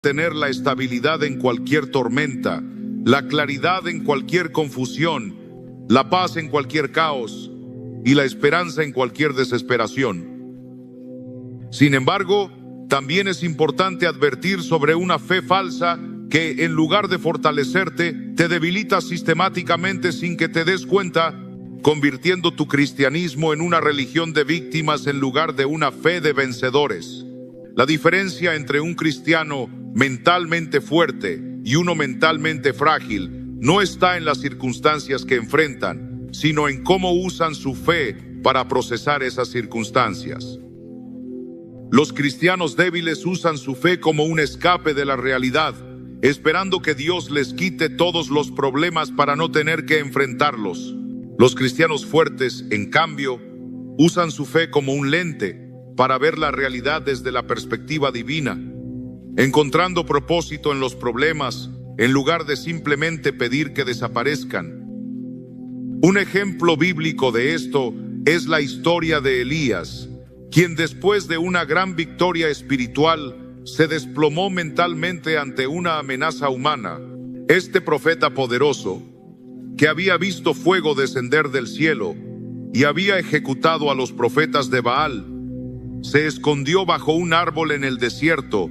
tener la estabilidad en cualquier tormenta, la claridad en cualquier confusión, la paz en cualquier caos y la esperanza en cualquier desesperación. Sin embargo, también es importante advertir sobre una fe falsa que, en lugar de fortalecerte, te debilita sistemáticamente sin que te des cuenta, convirtiendo tu cristianismo en una religión de víctimas en lugar de una fe de vencedores. La diferencia entre un cristiano mentalmente fuerte y uno mentalmente frágil no está en las circunstancias que enfrentan, sino en cómo usan su fe para procesar esas circunstancias. Los cristianos débiles usan su fe como un escape de la realidad, esperando que Dios les quite todos los problemas para no tener que enfrentarlos. Los cristianos fuertes, en cambio, usan su fe como un lente para ver la realidad desde la perspectiva divina, encontrando propósito en los problemas en lugar de simplemente pedir que desaparezcan. Un ejemplo bíblico de esto es la historia de Elías, quien después de una gran victoria espiritual se desplomó mentalmente ante una amenaza humana. Este profeta poderoso, que había visto fuego descender del cielo y había ejecutado a los profetas de Baal, se escondió bajo un árbol en el desierto,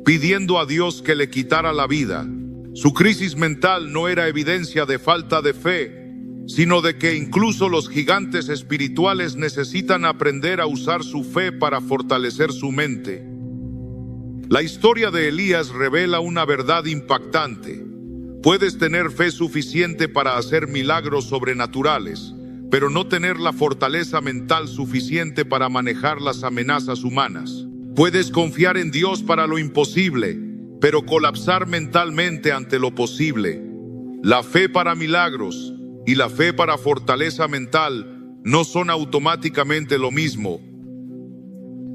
pidiendo a Dios que le quitara la vida. Su crisis mental no era evidencia de falta de fe, sino de que incluso los gigantes espirituales necesitan aprender a usar su fe para fortalecer su mente. La historia de Elías revela una verdad impactante. Puedes tener fe suficiente para hacer milagros sobrenaturales, pero no tener la fortaleza mental suficiente para manejar las amenazas humanas. Puedes confiar en Dios para lo imposible, pero colapsar mentalmente ante lo posible. La fe para milagros y la fe para fortaleza mental no son automáticamente lo mismo.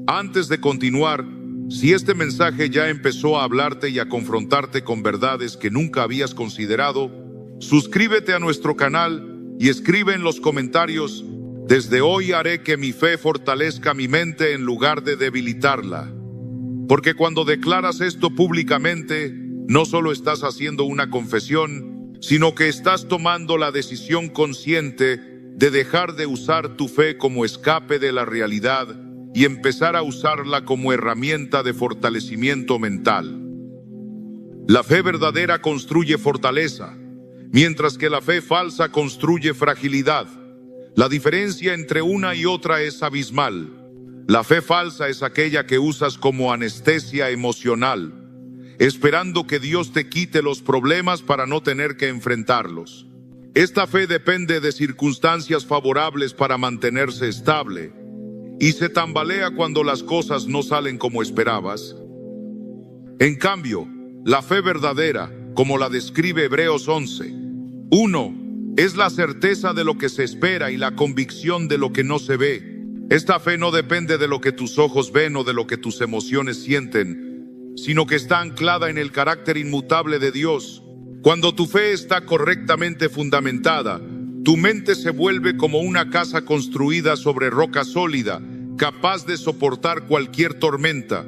Antes de continuar, si este mensaje ya empezó a hablarte y a confrontarte con verdades que nunca habías considerado, suscríbete a nuestro canal y escribe en los comentarios: desde hoy haré que mi fe fortalezca mi mente en lugar de debilitarla. Porque cuando declaras esto públicamente, no solo estás haciendo una confesión, sino que estás tomando la decisión consciente de dejar de usar tu fe como escape de la realidad y empezar a usarla como herramienta de fortalecimiento mental. La fe verdadera construye fortaleza, mientras que la fe falsa construye fragilidad. La diferencia entre una y otra es abismal. La fe falsa es aquella que usas como anestesia emocional, esperando que Dios te quite los problemas para no tener que enfrentarlos. Esta fe depende de circunstancias favorables para mantenerse estable y se tambalea cuando las cosas no salen como esperabas. En cambio, la fe verdadera, como la describe Hebreos 11:1, es la certeza de lo que se espera y la convicción de lo que no se ve. Esta fe no depende de lo que tus ojos ven o de lo que tus emociones sienten, sino que está anclada en el carácter inmutable de Dios. Cuando tu fe está correctamente fundamentada, tu mente se vuelve como una casa construida sobre roca sólida, capaz de soportar cualquier tormenta.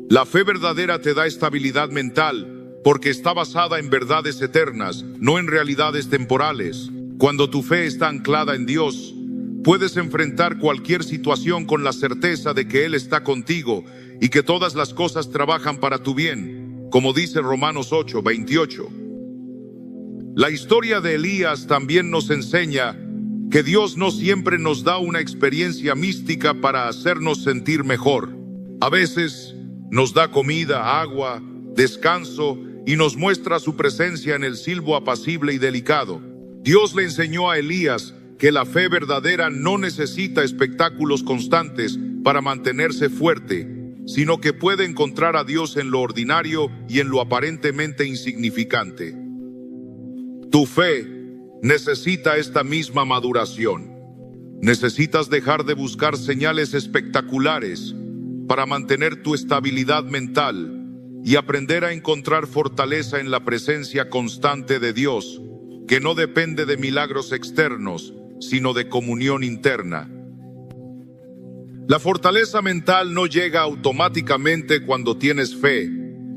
La fe verdadera te da estabilidad mental, porque está basada en verdades eternas, no en realidades temporales. Cuando tu fe está anclada en Dios, puedes enfrentar cualquier situación con la certeza de que Él está contigo y que todas las cosas trabajan para tu bien, como dice Romanos 8:28. La historia de Elías también nos enseña que Dios no siempre nos da una experiencia mística para hacernos sentir mejor. A veces nos da comida, agua, descanso y nos muestra su presencia en el silbo apacible y delicado. Dios le enseñó a Elías que la fe verdadera no necesita espectáculos constantes para mantenerse fuerte, sino que puede encontrar a Dios en lo ordinario y en lo aparentemente insignificante. Tu fe necesita esta misma maduración. Necesitas dejar de buscar señales espectaculares para mantener tu estabilidad mental y aprender a encontrar fortaleza en la presencia constante de Dios, que no depende de milagros externos, sino de comunión interna. La fortaleza mental no llega automáticamente cuando tienes fe,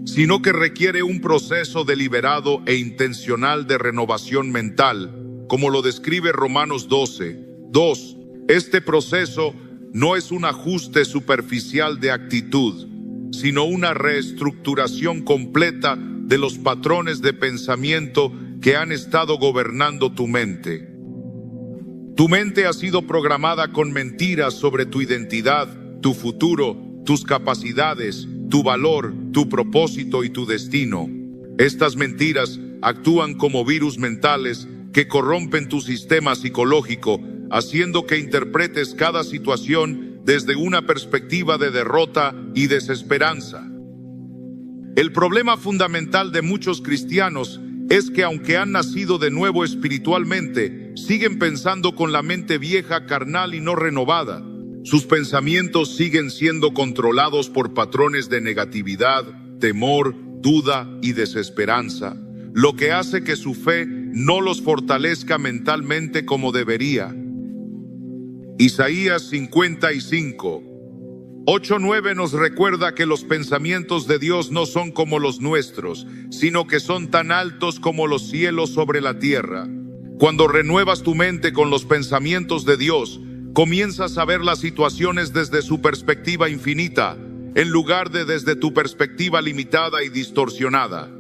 sino que requiere un proceso deliberado e intencional de renovación mental, como lo describe Romanos 12:2. Este proceso no es un ajuste superficial de actitud, sino una reestructuración completa de los patrones de pensamiento que han estado gobernando tu mente. Tu mente ha sido programada con mentiras sobre tu identidad, tu futuro, tus capacidades, tu valor, tu propósito y tu destino. Estas mentiras actúan como virus mentales que corrompen tu sistema psicológico, haciendo que interpretes cada situación desde una perspectiva de derrota y desesperanza. El problema fundamental de muchos cristianos es que aunque han nacido de nuevo espiritualmente, siguen pensando con la mente vieja, carnal y no renovada. Sus pensamientos siguen siendo controlados por patrones de negatividad, temor, duda y desesperanza, lo que hace que su fe no los fortalezca mentalmente como debería. Isaías 55:8-9 nos recuerda que los pensamientos de Dios no son como los nuestros, sino que son tan altos como los cielos sobre la tierra. Cuando renuevas tu mente con los pensamientos de Dios, comienzas a ver las situaciones desde su perspectiva infinita, en lugar de desde tu perspectiva limitada y distorsionada.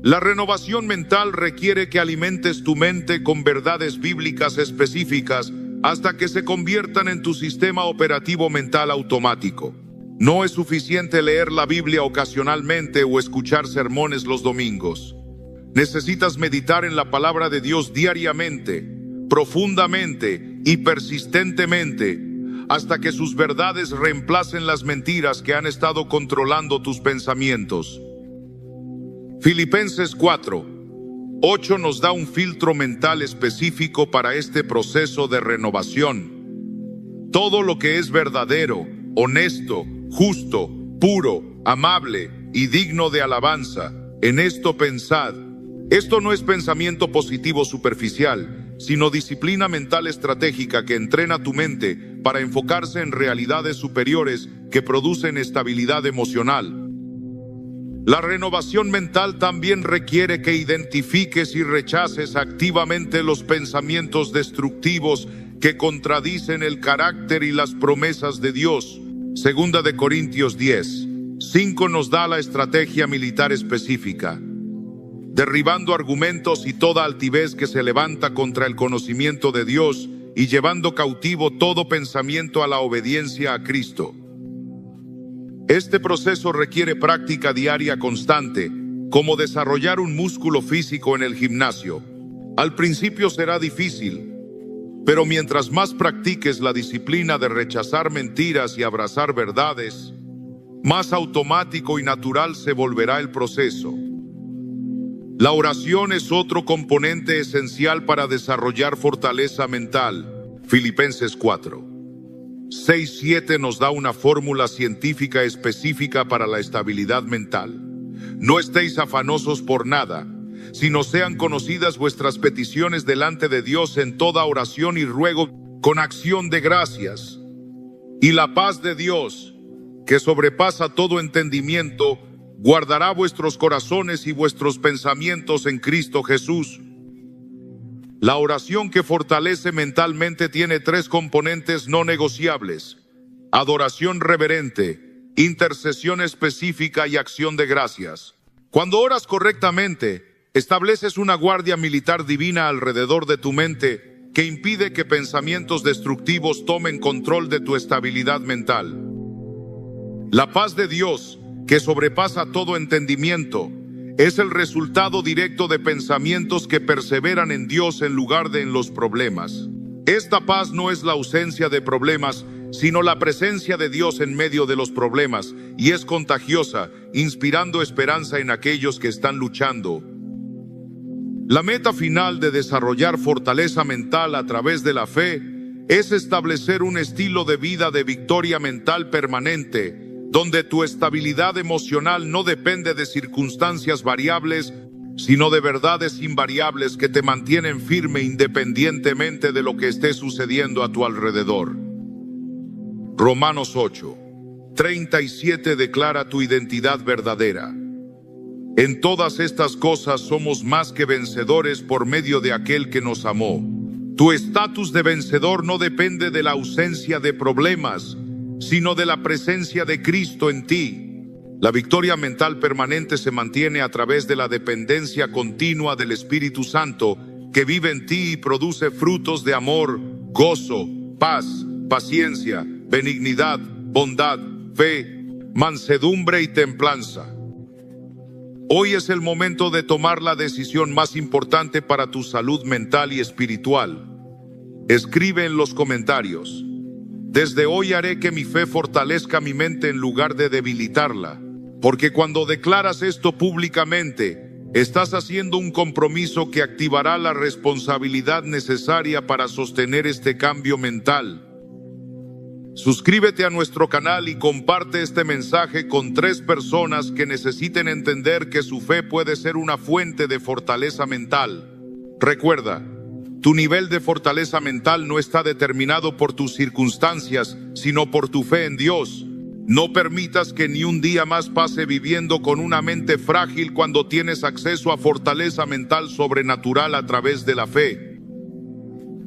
La renovación mental requiere que alimentes tu mente con verdades bíblicas específicas hasta que se conviertan en tu sistema operativo mental automático. No es suficiente leer la Biblia ocasionalmente o escuchar sermones los domingos. Necesitas meditar en la palabra de Dios diariamente, profundamente y persistentemente, hasta que sus verdades reemplacen las mentiras que han estado controlando tus pensamientos. Filipenses 4:8 nos da un filtro mental específico para este proceso de renovación. Todo lo que es verdadero, honesto, justo, puro, amable y digno de alabanza, en esto pensad. Esto no es pensamiento positivo superficial, sino disciplina mental estratégica que entrena tu mente para enfocarse en realidades superiores que producen estabilidad emocional. La renovación mental también requiere que identifiques y rechaces activamente los pensamientos destructivos que contradicen el carácter y las promesas de Dios. Segunda de Corintios 10:5 nos da la estrategia militar específica. Derribando argumentos y toda altivez que se levanta contra el conocimiento de Dios y llevando cautivo todo pensamiento a la obediencia a Cristo. Este proceso requiere práctica diaria constante, como desarrollar un músculo físico en el gimnasio. Al principio será difícil, pero mientras más practiques la disciplina de rechazar mentiras y abrazar verdades, más automático y natural se volverá el proceso. La oración es otro componente esencial para desarrollar fortaleza mental. Filipenses 4:6-7 nos da una fórmula científica específica para la estabilidad mental. No estéis afanosos por nada, sino sean conocidas vuestras peticiones delante de Dios en toda oración y ruego con acción de gracias. Y la paz de Dios, que sobrepasa todo entendimiento, guardará vuestros corazones y vuestros pensamientos en Cristo Jesús. La oración que fortalece mentalmente tiene 3 componentes no negociables: adoración reverente, intercesión específica y acción de gracias. Cuando oras correctamente, estableces una guardia militar divina alrededor de tu mente que impide que pensamientos destructivos tomen control de tu estabilidad mental. La paz de Dios, que sobrepasa todo entendimiento, es el resultado directo de pensamientos que perseveran en Dios en lugar de en los problemas. Esta paz no es la ausencia de problemas, sino la presencia de Dios en medio de los problemas, y es contagiosa, inspirando esperanza en aquellos que están luchando. La meta final de desarrollar fortaleza mental a través de la fe es establecer un estilo de vida de victoria mental permanente, donde tu estabilidad emocional no depende de circunstancias variables, sino de verdades invariables que te mantienen firme independientemente de lo que esté sucediendo a tu alrededor. Romanos 8:37 declara tu identidad verdadera. En todas estas cosas somos más que vencedores por medio de aquel que nos amó. Tu estatus de vencedor no depende de la ausencia de problemas, sino de la presencia de Cristo en ti. La victoria mental permanente se mantiene a través de la dependencia continua del Espíritu Santo, que vive en ti y produce frutos de amor, gozo, paz, paciencia, benignidad, bondad, fe, mansedumbre y templanza. Hoy es el momento de tomar la decisión más importante para tu salud mental y espiritual. Escribe en los comentarios: desde hoy haré que mi fe fortalezca mi mente en lugar de debilitarla. Porque cuando declaras esto públicamente, estás haciendo un compromiso que activará la responsabilidad necesaria para sostener este cambio mental. Suscríbete a nuestro canal y comparte este mensaje con 3 personas que necesiten entender que su fe puede ser una fuente de fortaleza mental. Recuerda, tu nivel de fortaleza mental no está determinado por tus circunstancias, sino por tu fe en Dios. No permitas que ni un día más pase viviendo con una mente frágil cuando tienes acceso a fortaleza mental sobrenatural a través de la fe.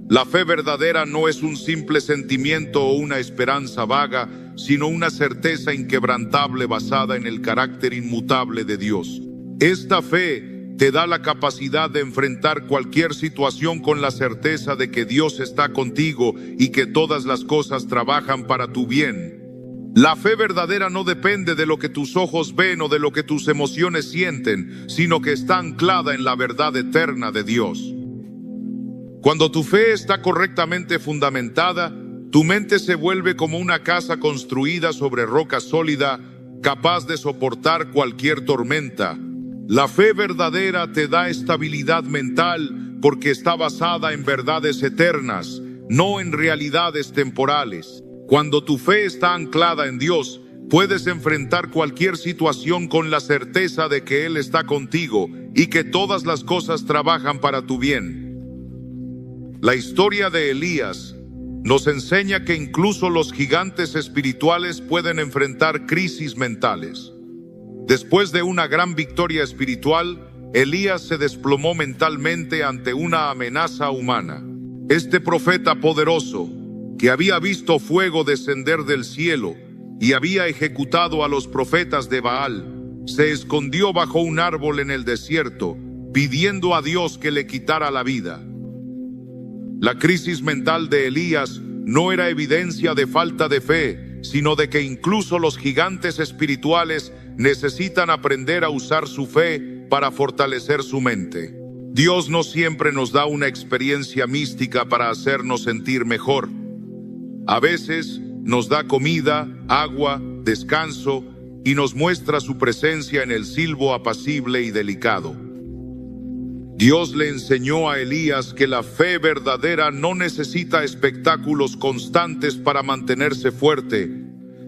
La fe verdadera no es un simple sentimiento o una esperanza vaga, sino una certeza inquebrantable basada en el carácter inmutable de Dios. Esta fe te da la capacidad de enfrentar cualquier situación con la certeza de que Dios está contigo y que todas las cosas trabajan para tu bien. La fe verdadera no depende de lo que tus ojos ven o de lo que tus emociones sienten, sino que está anclada en la verdad eterna de Dios. Cuando tu fe está correctamente fundamentada, tu mente se vuelve como una casa construida sobre roca sólida, capaz de soportar cualquier tormenta. La fe verdadera te da estabilidad mental porque está basada en verdades eternas, no en realidades temporales. Cuando tu fe está anclada en Dios, puedes enfrentar cualquier situación con la certeza de que Él está contigo y que todas las cosas trabajan para tu bien. La historia de Elías nos enseña que incluso los gigantes espirituales pueden enfrentar crisis mentales. Después de una gran victoria espiritual, Elías se desplomó mentalmente ante una amenaza humana. Este profeta poderoso, que había visto fuego descender del cielo y había ejecutado a los profetas de Baal, se escondió bajo un árbol en el desierto, pidiendo a Dios que le quitara la vida. La crisis mental de Elías no era evidencia de falta de fe, sino de que incluso los gigantes espirituales necesitan aprender a usar su fe para fortalecer su mente. Dios no siempre nos da una experiencia mística para hacernos sentir mejor. A veces nos da comida, agua, descanso y nos muestra su presencia en el silbo apacible y delicado. Dios le enseñó a Elías que la fe verdadera no necesita espectáculos constantes para mantenerse fuerte,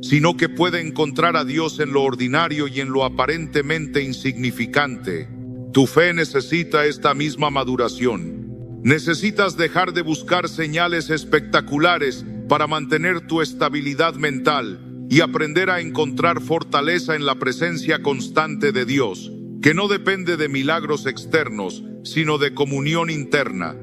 sino que puede encontrar a Dios en lo ordinario y en lo aparentemente insignificante. Tu fe necesita esta misma maduración. Necesitas dejar de buscar señales espectaculares para mantener tu estabilidad mental y aprender a encontrar fortaleza en la presencia constante de Dios, que no depende de milagros externos, sino de comunión interna.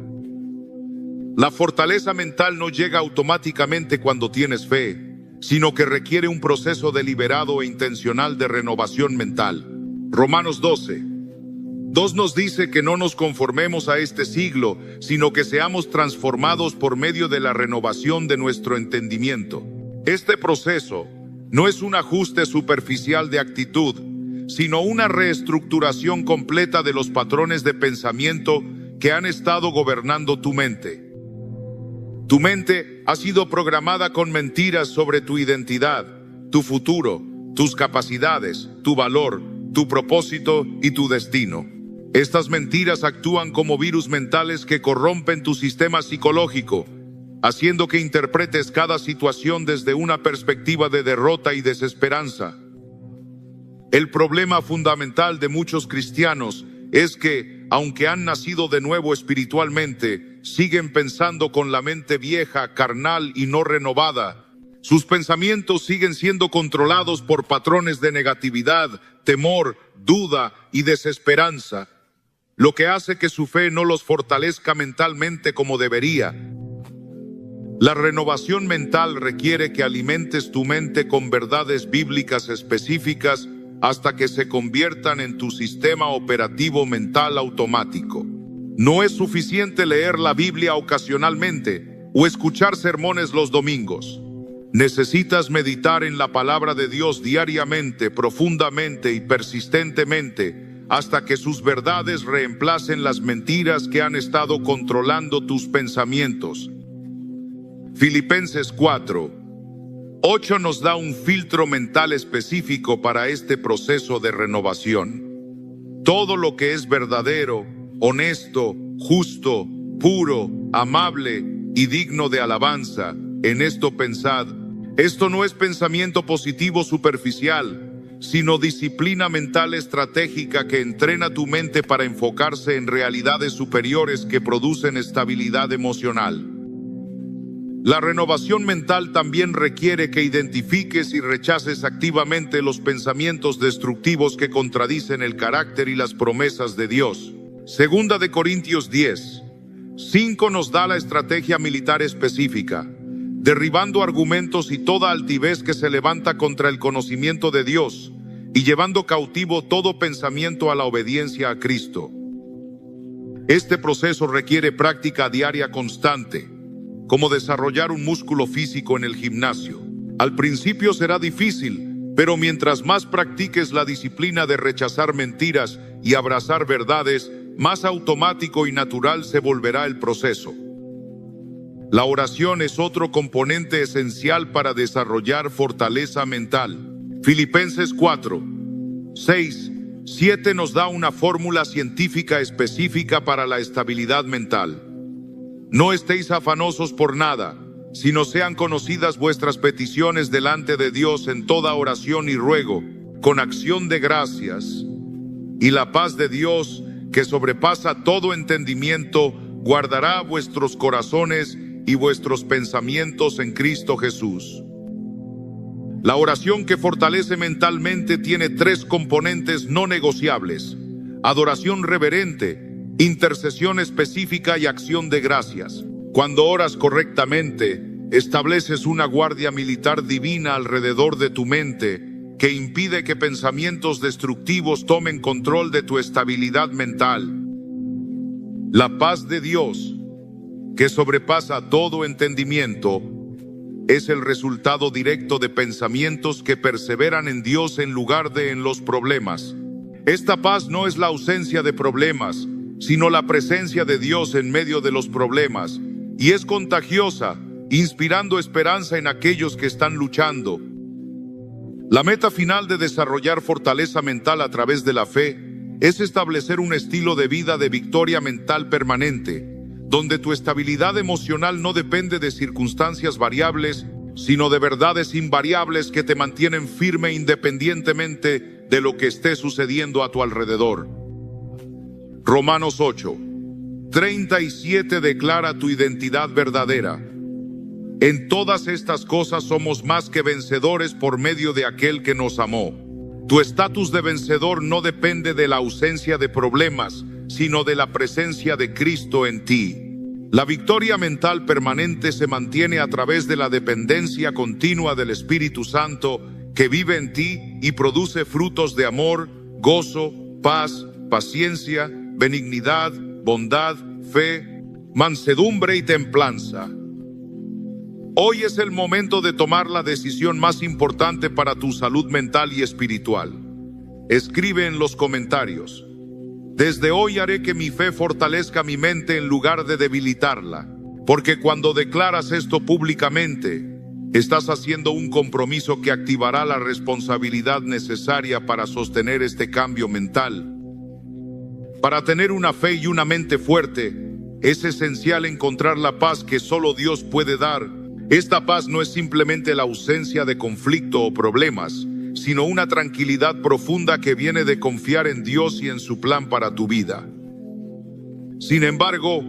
La fortaleza mental no llega automáticamente cuando tienes fe, sino que requiere un proceso deliberado e intencional de renovación mental. Romanos 12:2 nos dice que no nos conformemos a este siglo, sino que seamos transformados por medio de la renovación de nuestro entendimiento. Este proceso no es un ajuste superficial de actitud, sino una reestructuración completa de los patrones de pensamiento que han estado gobernando tu mente. Tu mente ha sido programada con mentiras sobre tu identidad, tu futuro, tus capacidades, tu valor, tu propósito y tu destino. Estas mentiras actúan como virus mentales que corrompen tu sistema psicológico, haciendo que interpretes cada situación desde una perspectiva de derrota y desesperanza. El problema fundamental de muchos cristianos es que, aunque han nacido de nuevo espiritualmente, siguen pensando con la mente vieja, carnal y no renovada. Sus pensamientos siguen siendo controlados por patrones de negatividad, temor, duda y desesperanza, lo que hace que su fe no los fortalezca mentalmente como debería. La renovación mental requiere que alimentes tu mente con verdades bíblicas específicas hasta que se conviertan en tu sistema operativo mental automático. No es suficiente leer la Biblia ocasionalmente o escuchar sermones los domingos. Necesitas meditar en la palabra de Dios diariamente, profundamente y persistentemente, hasta que sus verdades reemplacen las mentiras que han estado controlando tus pensamientos. Filipenses 4:8 nos da un filtro mental específico para este proceso de renovación. Todo lo que es verdadero, honesto, justo, puro, amable y digno de alabanza, en esto pensad. Esto no es pensamiento positivo superficial, sino disciplina mental estratégica que entrena tu mente para enfocarse en realidades superiores que producen estabilidad emocional. La renovación mental también requiere que identifiques y rechaces activamente los pensamientos destructivos que contradicen el carácter y las promesas de Dios. Segunda de Corintios 10:5 nos da la estrategia militar específica, derribando argumentos y toda altivez que se levanta contra el conocimiento de Dios y llevando cautivo todo pensamiento a la obediencia a Cristo. Este proceso requiere práctica diaria constante, como desarrollar un músculo físico en el gimnasio. Al principio será difícil, pero mientras más practiques la disciplina de rechazar mentiras y abrazar verdades, más automático y natural se volverá el proceso. La oración es otro componente esencial para desarrollar fortaleza mental. Filipenses 4:6-7 nos da una fórmula científica específica para la estabilidad mental. No estéis afanosos por nada, sino sean conocidas vuestras peticiones delante de Dios en toda oración y ruego, con acción de gracias. Y la paz de Dios, que sobrepasa todo entendimiento, guardará vuestros corazones y vuestros pensamientos en Cristo Jesús. La oración que fortalece mentalmente tiene 3 componentes no negociables: adoración reverente, intercesión específica y acción de gracias. Cuando oras correctamente, estableces una guardia militar divina alrededor de tu mente que impide que pensamientos destructivos tomen control de tu estabilidad mental. La paz de Dios, que sobrepasa todo entendimiento, es el resultado directo de pensamientos que perseveran en Dios en lugar de en los problemas. Esta paz no es la ausencia de problemas, sino la presencia de Dios en medio de los problemas, y es contagiosa, inspirando esperanza en aquellos que están luchando. La meta final de desarrollar fortaleza mental a través de la fe es establecer un estilo de vida de victoria mental permanente, donde tu estabilidad emocional no depende de circunstancias variables, sino de verdades invariables que te mantienen firme independientemente de lo que esté sucediendo a tu alrededor. Romanos 8:37 declara tu identidad verdadera. En todas estas cosas somos más que vencedores por medio de aquel que nos amó. Tu estatus de vencedor no depende de la ausencia de problemas, sino de la presencia de Cristo en ti. La victoria mental permanente se mantiene a través de la dependencia continua del Espíritu Santo que vive en ti y produce frutos de amor, gozo, paz, paciencia, benignidad, bondad, fe, mansedumbre y templanza. Hoy es el momento de tomar la decisión más importante para tu salud mental y espiritual. Escribe en los comentarios: desde hoy haré que mi fe fortalezca mi mente en lugar de debilitarla, porque cuando declaras esto públicamente, estás haciendo un compromiso que activará la responsabilidad necesaria para sostener este cambio mental. Para tener una fe y una mente fuerte, es esencial encontrar la paz que solo Dios puede dar. Esta paz no es simplemente la ausencia de conflicto o problemas, sino una tranquilidad profunda que viene de confiar en Dios y en su plan para tu vida. Sin embargo,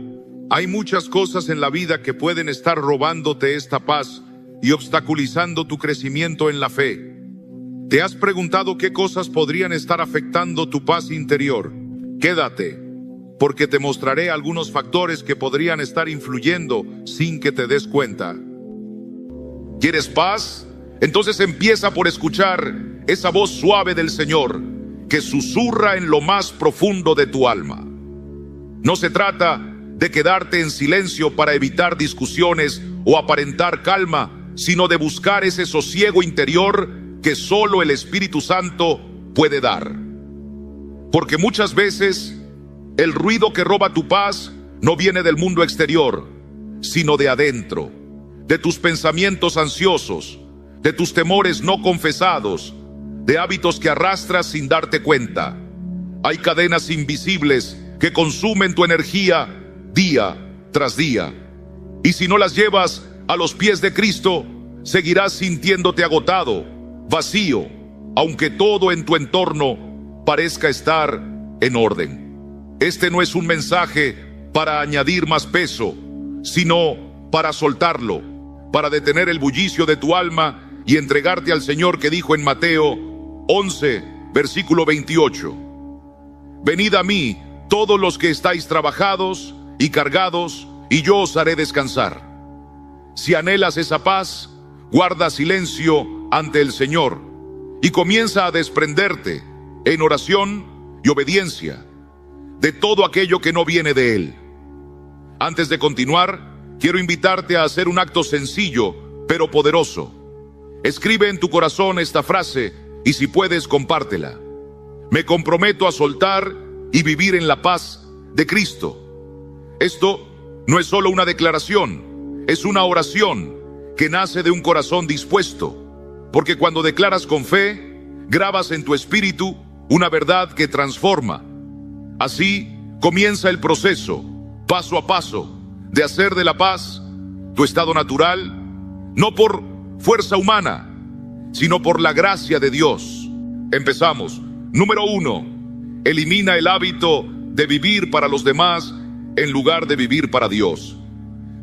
hay muchas cosas en la vida que pueden estar robándote esta paz, y obstaculizando tu crecimiento en la fe. ¿Te has preguntado qué cosas podrían estar afectando tu paz interior? Quédate, porque te mostraré algunos factores que podrían estar influyendo sin que te des cuenta. ¿Quieres paz? Entonces empieza por escuchar esa voz suave del Señor que susurra en lo más profundo de tu alma. No se trata de quedarte en silencio para evitar discusiones o aparentar calma, sino de buscar ese sosiego interior que solo el Espíritu Santo puede dar. Porque muchas veces el ruido que roba tu paz no viene del mundo exterior, sino de adentro, de tus pensamientos ansiosos, de tus temores no confesados, de hábitos que arrastras sin darte cuenta. Hay cadenas invisibles que consumen tu energía día tras día. Y si no las llevas a los pies de Cristo, seguirás sintiéndote agotado, vacío, aunque todo en tu entorno parezca estar en orden. Este no es un mensaje para añadir más peso, sino para soltarlo, para detener el bullicio de tu alma y entregarte al Señor, que dijo en Mateo 11, versículo 28. Venid a mí, todos los que estáis trabajados y cargados, y yo os haré descansar. Si anhelas esa paz, guarda silencio ante el Señor y comienza a desprenderte en oración y obediencia de todo aquello que no viene de Él. Antes de continuar, quiero invitarte a hacer un acto sencillo pero poderoso. Escribe en tu corazón esta frase y, si puedes, compártela. Me comprometo a soltar y vivir en la paz de Cristo. Esto no es solo una declaración, es una oración que nace de un corazón dispuesto, porque cuando declaras con fe, grabas en tu espíritu una verdad que transforma. Así comienza el proceso, paso a paso, de hacer de la paz tu estado natural, no por fuerza humana, sino por la gracia de Dios. Empezamos. Número 1. Elimina el hábito de vivir para los demás en lugar de vivir para Dios.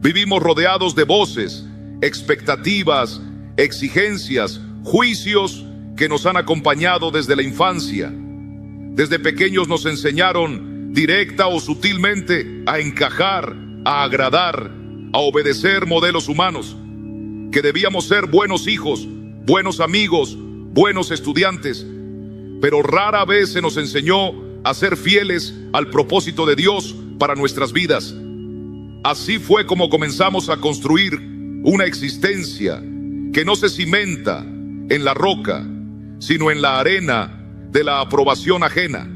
Vivimos rodeados de voces, expectativas, exigencias, juicios que nos han acompañado desde la infancia. Desde pequeños nos enseñaron directa o sutilmente a encajar, a agradar, a obedecer modelos humanos, que debíamos ser buenos hijos, buenos amigos, buenos estudiantes, pero rara vez se nos enseñó a ser fieles al propósito de Dios para nuestras vidas. Así fue como comenzamos a construir una existencia que no se cimenta en la roca, sino en la arena de la aprobación ajena.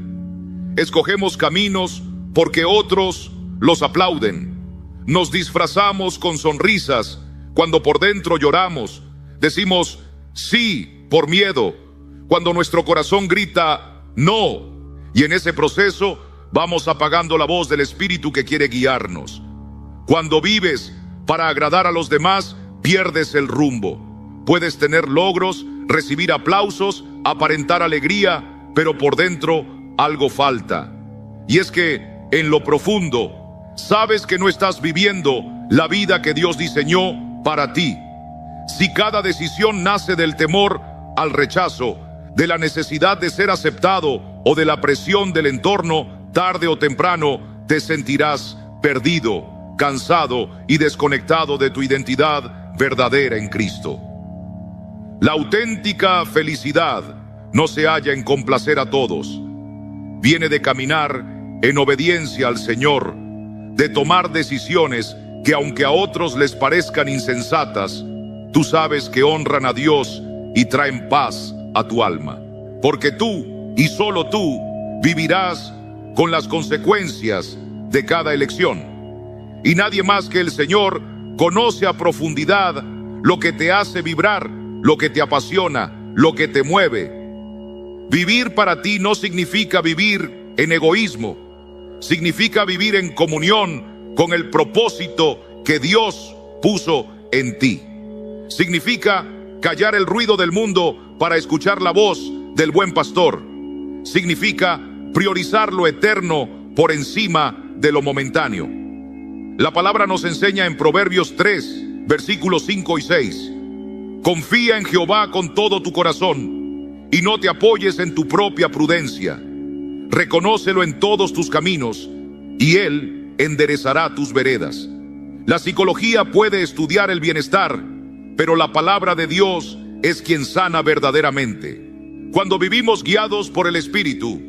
Escogemos caminos porque otros los aplauden. Nos disfrazamos con sonrisas cuando por dentro lloramos. Decimos sí por miedo, cuando nuestro corazón grita no. Y en ese proceso vamos apagando la voz del Espíritu que quiere guiarnos. Cuando vives para agradar a los demás, pierdes el rumbo. Puedes tener logros, recibir aplausos, aparentar alegría, pero por dentro algo falta. Y es que en lo profundo sabes que no estás viviendo la vida que Dios diseñó para ti. Si cada decisión nace del temor al rechazo, de la necesidad de ser aceptado o de la presión del entorno, tarde o temprano te sentirás perdido, cansado y desconectado de tu identidad verdadera en Cristo. La auténtica felicidad no se halla en complacer a todos. Viene de caminar en obediencia al Señor, de tomar decisiones que, aunque a otros les parezcan insensatas, tú sabes que honran a Dios y traen paz a tu alma. Porque tú, y solo tú, vivirás con las consecuencias de cada elección. Y nadie más que el Señor conoce a profundidad lo que te hace vibrar, lo que te apasiona, lo que te mueve. Vivir para ti no significa vivir en egoísmo, significa vivir en comunión con el propósito que Dios puso en ti. Significa callar el ruido del mundo para escuchar la voz del buen pastor. Significa priorizar lo eterno por encima de lo momentáneo. La palabra nos enseña en Proverbios 3, versículos 5 y 6. Confía en Jehová con todo tu corazón y no te apoyes en tu propia prudencia. Reconócelo en todos tus caminos y Él enderezará tus veredas. La psicología puede estudiar el bienestar, pero la palabra de Dios es quien sana verdaderamente. Cuando vivimos guiados por el Espíritu,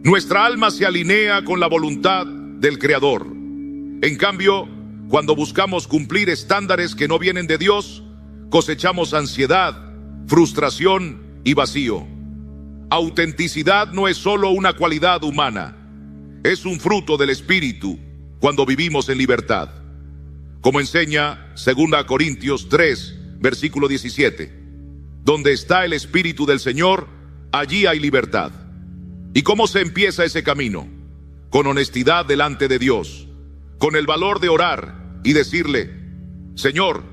nuestra alma se alinea con la voluntad del Creador. En cambio, cuando buscamos cumplir estándares que no vienen de Dios, cosechamos ansiedad, frustración y vacío. Autenticidad no es solo una cualidad humana, es un fruto del Espíritu cuando vivimos en libertad. Como enseña 2 Corintios 3, versículo 17, donde está el Espíritu del Señor, allí hay libertad. ¿Y cómo se empieza ese camino? Con honestidad delante de Dios, con el valor de orar y decirle: Señor,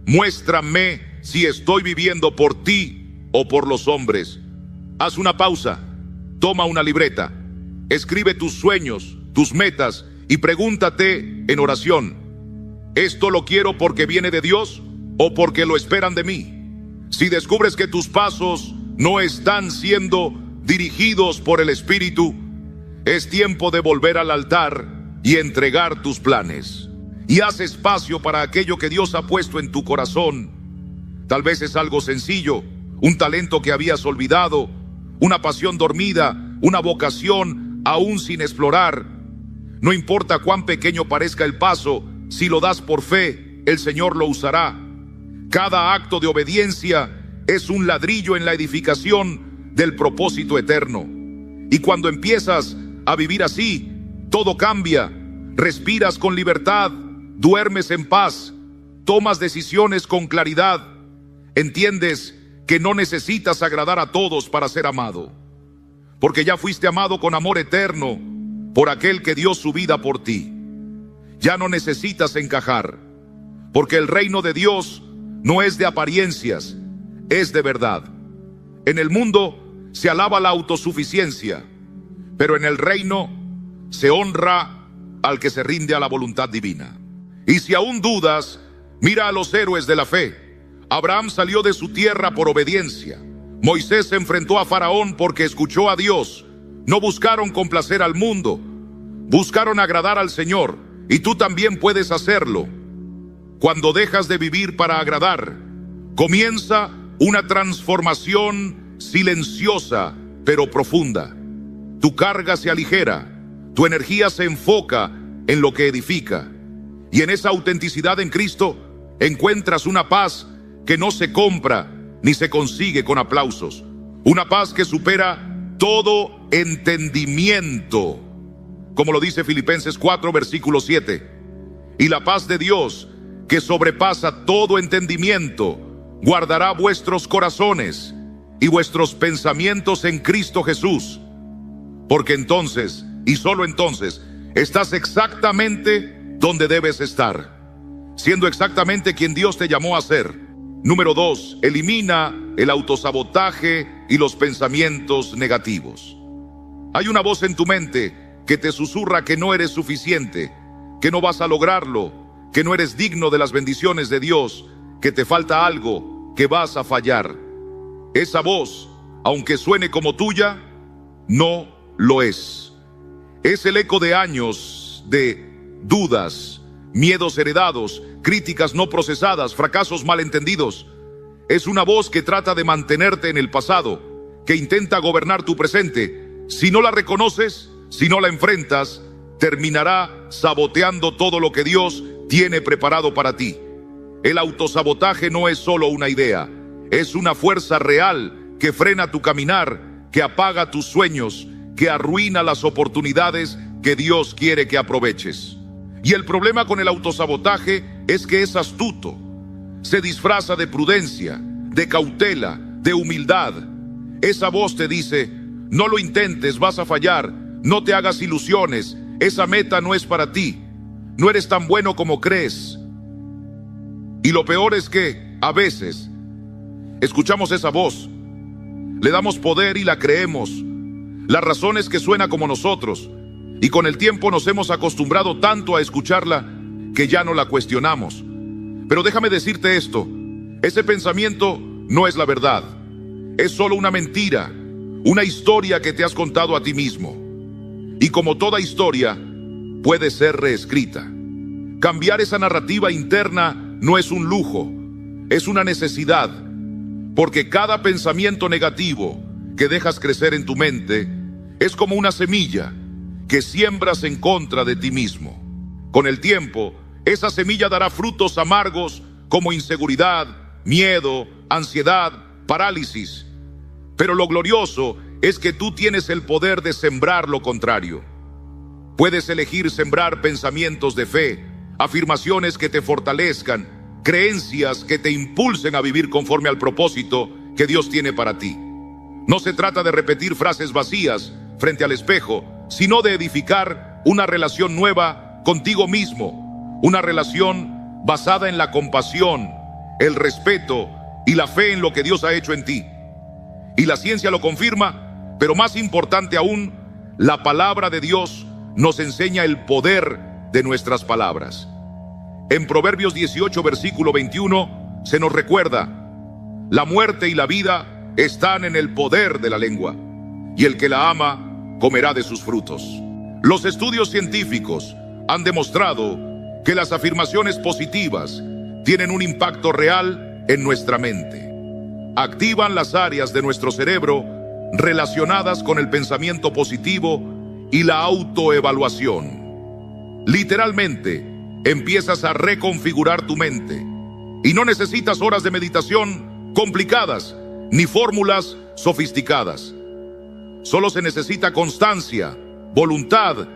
muéstrame si estoy viviendo por ti o por los hombres. Haz una pausa, toma una libreta, escribe tus sueños, tus metas y pregúntate en oración: ¿esto lo quiero porque viene de Dios o porque lo esperan de mí? Si descubres que tus pasos no están siendo dirigidos por el Espíritu, es tiempo de volver al altar y entregar tus planes. Y haz espacio para aquello que Dios ha puesto en tu corazón. Tal vez es algo sencillo, un talento que habías olvidado, una pasión dormida, una vocación aún sin explorar. No importa cuán pequeño parezca el paso, si lo das por fe, el Señor lo usará. Cada acto de obediencia es un ladrillo en la edificación del propósito eterno. Y cuando empiezas a vivir así, todo cambia. Respiras con libertad, duermes en paz, tomas decisiones con claridad. Entiendes que no necesitas agradar a todos para ser amado, porque ya fuiste amado con amor eterno por aquel que dio su vida por ti. Ya no necesitas encajar, porque el reino de Dios no es de apariencias, es de verdad. En el mundo se alaba la autosuficiencia, pero en el reino se honra al que se rinde a la voluntad divina. Y si aún dudas, mira a los héroes de la fe. Abraham salió de su tierra por obediencia. Moisés se enfrentó a Faraón porque escuchó a Dios. No buscaron complacer al mundo, buscaron agradar al Señor. Y tú también puedes hacerlo. Cuando dejas de vivir para agradar, comienza una transformación silenciosa pero profunda. Tu carga se aligera, tu energía se enfoca en lo que edifica. Y en esa autenticidad en Cristo encuentras una paz que no se compra ni se consigue con aplausos. Una paz que supera todo entendimiento, como lo dice Filipenses 4, versículo 7. Y la paz de Dios, que sobrepasa todo entendimiento, guardará vuestros corazones y vuestros pensamientos en Cristo Jesús. Porque entonces, y solo entonces, estás exactamente donde debes estar, siendo exactamente quien Dios te llamó a ser. Número 2, elimina el autosabotaje y los pensamientos negativos. Hay una voz en tu mente que te susurra que no eres suficiente, que no vas a lograrlo, que no eres digno de las bendiciones de Dios, que te falta algo, que vas a fallar. Esa voz, aunque suene como tuya, no lo es. Es el eco de años de dudas, miedos heredados, críticas no procesadas, fracasos malentendidos. Es una voz que trata de mantenerte en el pasado, que intenta gobernar tu presente. Si no la reconoces, si no la enfrentas, terminará saboteando todo lo que Dios tiene preparado para ti. El autosabotaje no es solo una idea, es una fuerza real que frena tu caminar, que apaga tus sueños, que arruina las oportunidades que Dios quiere que aproveches. Y el problema con el autosabotaje es que es astuto. Se disfraza de prudencia, de cautela, de humildad. Esa voz te dice: no lo intentes, vas a fallar, no te hagas ilusiones, esa meta no es para ti, no eres tan bueno como crees. Y lo peor es que a veces escuchamos esa voz, le damos poder y la creemos. La razón es que suena como nosotros, y con el tiempo nos hemos acostumbrado tanto a escucharla que ya no la cuestionamos. Pero déjame decirte esto: Ese pensamiento no es la verdad. Es solo una mentira, una historia que te has contado a ti mismo. Y como toda historia, puede ser reescrita. Cambiar esa narrativa interna no es un lujo, es una necesidad, porque cada pensamiento negativo que dejas crecer en tu mente es como una semilla que siembras en contra de ti mismo. Con el tiempo, esa semilla dará frutos amargos como inseguridad, miedo, ansiedad, parálisis. Pero lo glorioso es que tú tienes el poder de sembrar lo contrario. Puedes elegir sembrar pensamientos de fe, afirmaciones que te fortalezcan, creencias que te impulsen a vivir conforme al propósito que Dios tiene para ti. No se trata de repetir frases vacías frente al espejo, sino de edificar una relación nueva contigo mismo, una relación basada en la compasión, el respeto y la fe en lo que Dios ha hecho en ti. Y la ciencia lo confirma, pero más importante aún, la palabra de Dios nos enseña el poder de nuestras palabras. En Proverbios 18, versículo 21, se nos recuerda: la muerte y la vida están en el poder de la lengua, y el que la ama comerá de sus frutos. Los estudios científicos han demostrado que las afirmaciones positivas tienen un impacto real en nuestra mente. Activan las áreas de nuestro cerebro relacionadas con el pensamiento positivo y la autoevaluación. Literalmente, empiezas a reconfigurar tu mente y no necesitas horas de meditación complicadas ni fórmulas sofisticadas. Solo se necesita constancia, voluntad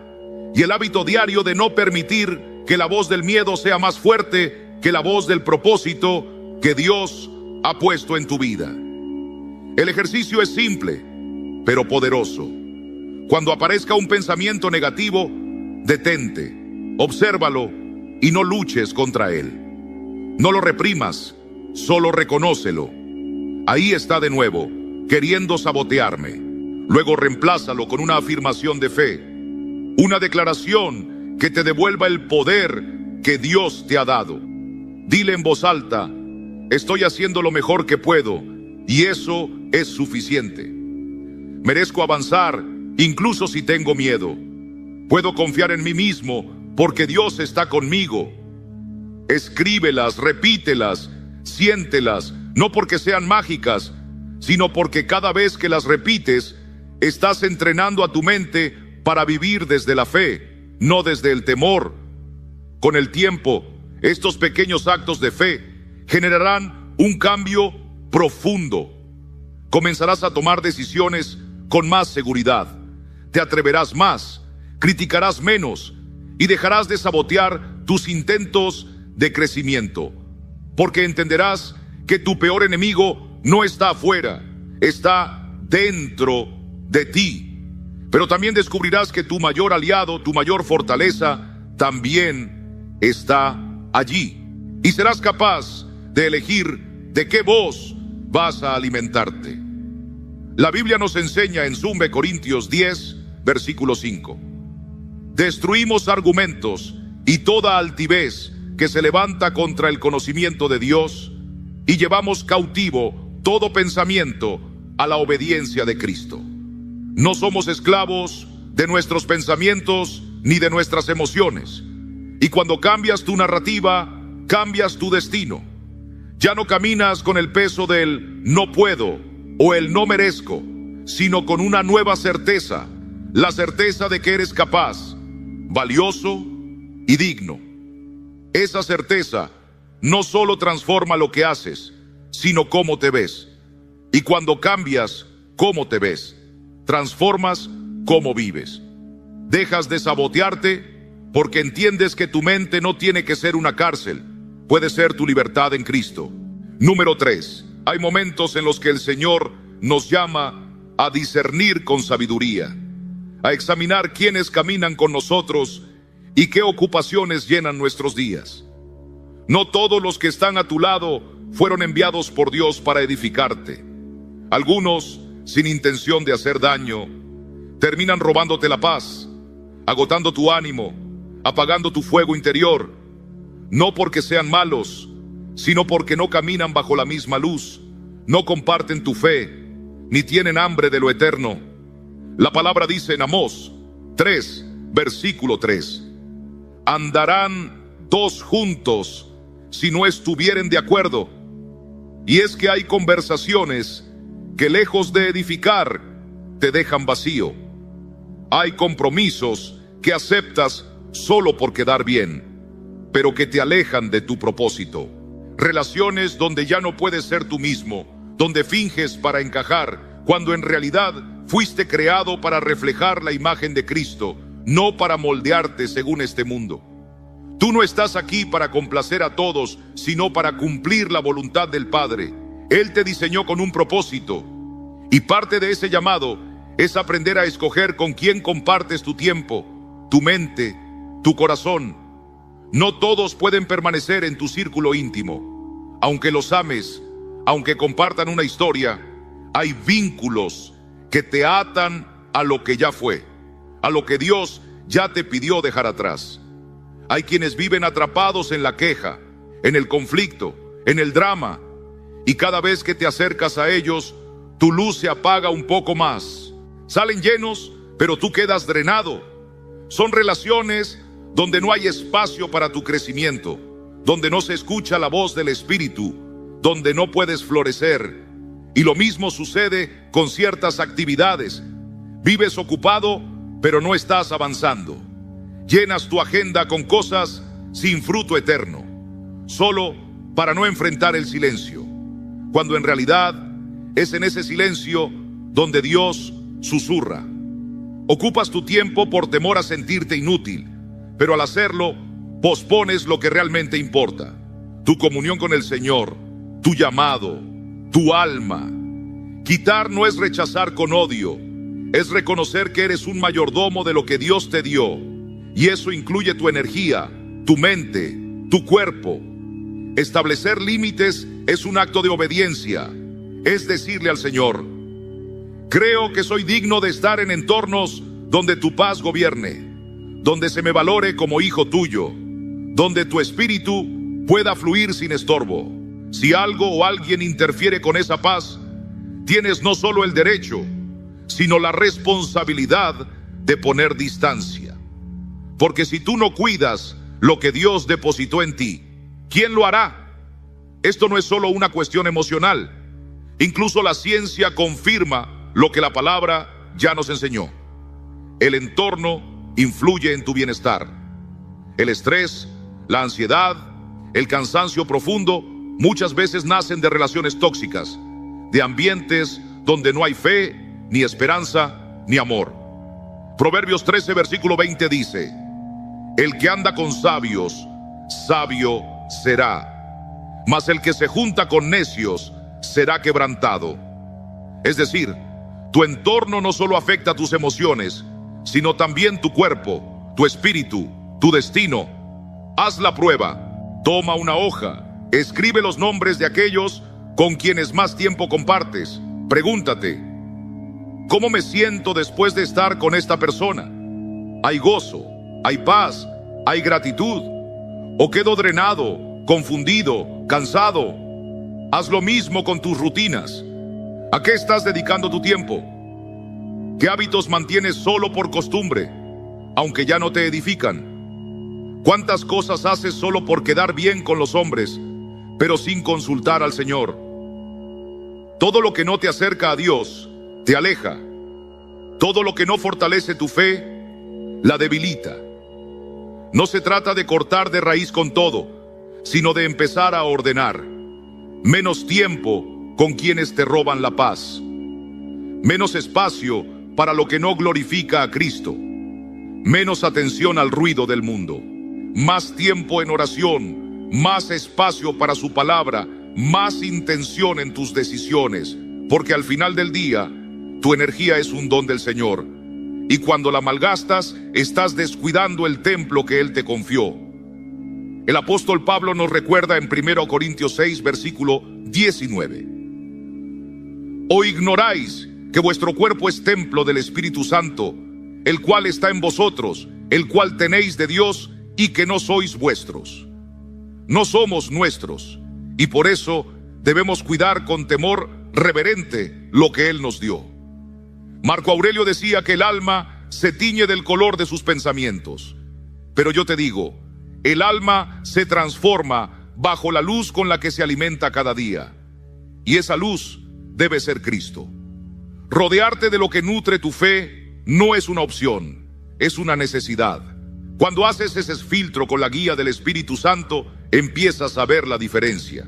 y el hábito diario de no permitir que la voz del miedo sea más fuerte que la voz del propósito que Dios ha puesto en tu vida. El ejercicio es simple, pero poderoso. Cuando aparezca un pensamiento negativo, detente, obsérvalo y no luches contra él. No lo reprimas, solo reconócelo. Ahí está de nuevo, queriendo sabotearme. Luego reemplázalo con una afirmación de fe, una declaración que te devuelva el poder que Dios te ha dado. Dile en voz alta: estoy haciendo lo mejor que puedo y eso es suficiente. Merezco avanzar incluso si tengo miedo. Puedo confiar en mí mismo porque Dios está conmigo. Escríbelas, repítelas, siéntelas, no porque sean mágicas, sino porque cada vez que las repites, estás entrenando a tu mente para vivir desde la fe, no desde el temor. Con el tiempo, estos pequeños actos de fe generarán un cambio profundo. Comenzarás a tomar decisiones con más seguridad. Te atreverás más, criticarás menos y dejarás de sabotear tus intentos de crecimiento, porque entenderás que tu peor enemigo no está afuera, está dentro de ti. Pero también descubrirás que tu mayor aliado, tu mayor fortaleza, también está allí. Y serás capaz de elegir de qué voz vas a alimentarte. La Biblia nos enseña en 2 Corintios 10, versículo 5. Destruimos argumentos y toda altivez que se levanta contra el conocimiento de Dios y llevamos cautivo todo pensamiento a la obediencia de Cristo. No somos esclavos de nuestros pensamientos ni de nuestras emociones. Y cuando cambias tu narrativa, cambias tu destino. Ya no caminas con el peso del no puedo o el no merezco, sino con una nueva certeza, la certeza de que eres capaz, valioso y digno. Esa certeza no solo transforma lo que haces, sino cómo te ves. Y cuando cambias cómo te ves, transformas cómo vives. Dejas de sabotearte porque entiendes que tu mente no tiene que ser una cárcel, puede ser tu libertad en Cristo. Número 3. Hay momentos en los que el Señor nos llama a discernir con sabiduría, a examinar quiénes caminan con nosotros y qué ocupaciones llenan nuestros días. No todos los que están a tu lado fueron enviados por Dios para edificarte. Algunos, sin intención de hacer daño, terminan robándote la paz, agotando tu ánimo, apagando tu fuego interior, no porque sean malos, sino porque no caminan bajo la misma luz, no comparten tu fe, ni tienen hambre de lo eterno. La palabra dice en Amós 3, versículo 3, andarán dos juntos si no estuvieren de acuerdo. Y es que hay conversaciones que lejos de edificar, te dejan vacío. Hay compromisos que aceptas solo por quedar bien, pero que te alejan de tu propósito. Relaciones donde ya no puedes ser tú mismo, donde finges para encajar, cuando en realidad fuiste creado para reflejar la imagen de Cristo, no para moldearte según este mundo. Tú no estás aquí para complacer a todos, sino para cumplir la voluntad del Padre. Él te diseñó con un propósito, y parte de ese llamado es aprender a escoger con quién compartes tu tiempo, tu mente, tu corazón. No todos pueden permanecer en tu círculo íntimo. Aunque los ames, aunque compartan una historia, hay vínculos que te atan a lo que ya fue, a lo que Dios ya te pidió dejar atrás. Hay quienes viven atrapados en la queja, en el conflicto, en el drama, y cada vez que te acercas a ellos, tu luz se apaga un poco más. Salen llenos, pero tú quedas drenado. Son relaciones donde no hay espacio para tu crecimiento, donde no se escucha la voz del Espíritu, donde no puedes florecer. Y lo mismo sucede con ciertas actividades. Vives ocupado, pero no estás avanzando. Llenas tu agenda con cosas sin fruto eterno, solo para no enfrentar el silencio, cuando en realidad es en ese silencio donde Dios susurra. Ocupas tu tiempo por temor a sentirte inútil, pero al hacerlo, pospones lo que realmente importa: tu comunión con el Señor, tu llamado, tu alma. Quitar no es rechazar con odio, es reconocer que eres un mayordomo de lo que Dios te dio, y eso incluye tu energía, tu mente, tu cuerpo. Establecer límites es un acto de obediencia, es decirle al Señor: creo que soy digno de estar en entornos donde tu paz gobierne, donde se me valore como hijo tuyo, donde tu espíritu pueda fluir sin estorbo. Si algo o alguien interfiere con esa paz, tienes no solo el derecho, sino la responsabilidad de poner distancia. Porque si tú no cuidas lo que Dios depositó en ti, ¿quién lo hará? Esto no es solo una cuestión emocional. Incluso la ciencia confirma lo que la palabra ya nos enseñó. El entorno influye en tu bienestar. El estrés, la ansiedad, el cansancio profundo muchas veces nacen de relaciones tóxicas, de ambientes donde no hay fe, ni esperanza, ni amor. Proverbios 13, versículo 20 dice: el que anda con sabios, sabio será, mas el que se junta con necios será quebrantado. Es decir, tu entorno no solo afecta tus emociones, sino también tu cuerpo, tu espíritu, tu destino. Haz la prueba, toma una hoja, escribe los nombres de aquellos con quienes más tiempo compartes. Pregúntate: ¿cómo me siento después de estar con esta persona? ¿Hay gozo? ¿Hay paz? ¿Hay gratitud? ¿O quedo drenado, confundido, cansado? Haz lo mismo con tus rutinas. ¿A qué estás dedicando tu tiempo? ¿Qué hábitos mantienes solo por costumbre, aunque ya no te edifican? ¿Cuántas cosas haces solo por quedar bien con los hombres, pero sin consultar al Señor? Todo lo que no te acerca a Dios te aleja. Todo lo que no fortalece tu fe la debilita. No se trata de cortar de raíz con todo, sino de empezar a ordenar. Menos tiempo con quienes te roban la paz. Menos espacio para lo que no glorifica a Cristo. Menos atención al ruido del mundo. Más tiempo en oración, más espacio para su palabra, más intención en tus decisiones, porque al final del día, tu energía es un don del Señor. Y cuando la malgastas, estás descuidando el templo que Él te confió. El apóstol Pablo nos recuerda en 1 Corintios 6, versículo 19. ¿O ignoráis que vuestro cuerpo es templo del Espíritu Santo, el cual está en vosotros, el cual tenéis de Dios, y que no sois vuestros? No somos nuestros, y por eso debemos cuidar con temor reverente lo que Él nos dio. Marco Aurelio decía que el alma se tiñe del color de sus pensamientos. Pero yo te digo, el alma se transforma bajo la luz con la que se alimenta cada día. Y esa luz debe ser Cristo. Rodearte de lo que nutre tu fe no es una opción, es una necesidad. Cuando haces ese filtro con la guía del Espíritu Santo, empiezas a ver la diferencia.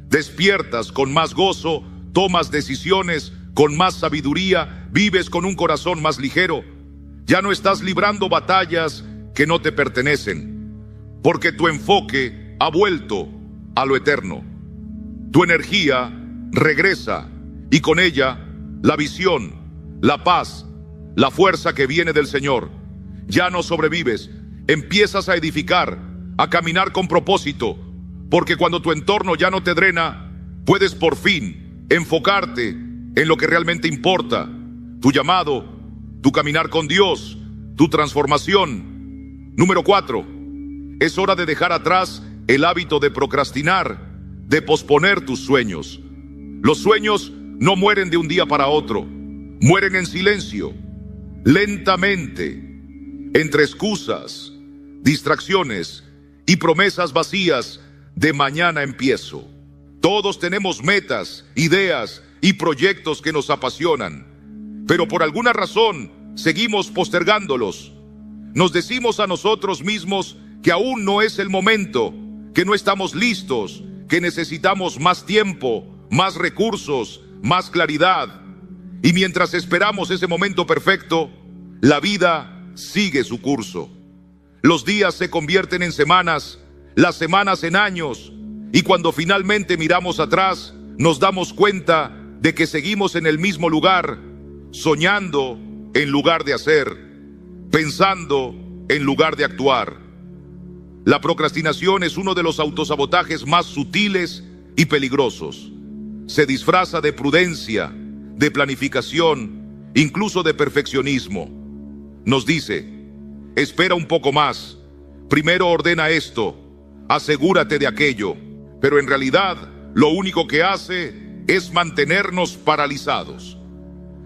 Despiertas con más gozo, tomas decisiones con más sabiduría, vives con un corazón más ligero. Ya no estás librando batallas que no te pertenecen, porque tu enfoque ha vuelto a lo eterno. Tu energía regresa y con ella la visión, la paz, la fuerza que viene del Señor. Ya no sobrevives, empiezas a edificar, a caminar con propósito, porque cuando tu entorno ya no te drena, puedes por fin enfocarte en lo que realmente importa: tu llamado, tu caminar con Dios, tu transformación. Número 4, es hora de dejar atrás el hábito de procrastinar, de posponer tus sueños. Los sueños no mueren de un día para otro, mueren en silencio, lentamente, entre excusas, distracciones y promesas vacías de mañana empiezo. Todos tenemos metas, ideas y proyectos que nos apasionan, pero por alguna razón seguimos postergándolos. Nos decimos a nosotros mismos que aún no es el momento, que no estamos listos, que necesitamos más tiempo, más recursos, más claridad. Y mientras esperamos ese momento perfecto, la vida sigue su curso. Los días se convierten en semanas, las semanas en años, y cuando finalmente miramos atrás, nos damos cuenta de que seguimos en el mismo lugar, soñando en lugar de hacer, pensando en lugar de actuar. La procrastinación es uno de los autosabotajes más sutiles y peligrosos. Se disfraza de prudencia, de planificación, incluso de perfeccionismo. Nos dice: espera un poco más, primero ordena esto, asegúrate de aquello. Pero en realidad lo único que hace es mantenernos paralizados.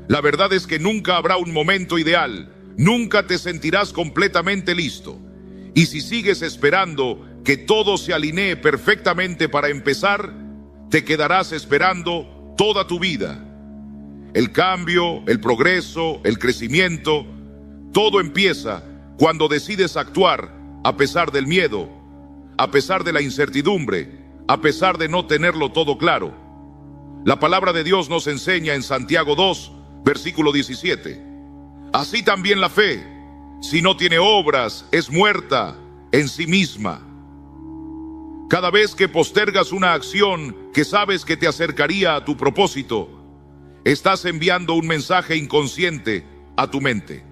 La verdad es que nunca habrá un momento ideal, nunca te sentirás completamente listo. Y si sigues esperando que todo se alinee perfectamente para empezar, te quedarás esperando toda tu vida. El cambio, el progreso, el crecimiento, todo empieza cuando decides actuar a pesar del miedo, a pesar de la incertidumbre, a pesar de no tenerlo todo claro. La palabra de Dios nos enseña en Santiago 2, versículo 17. Así también la fe, si no tiene obras, es muerta en sí misma. Cada vez que postergas una acción que sabes que te acercaría a tu propósito, estás enviando un mensaje inconsciente a tu mente.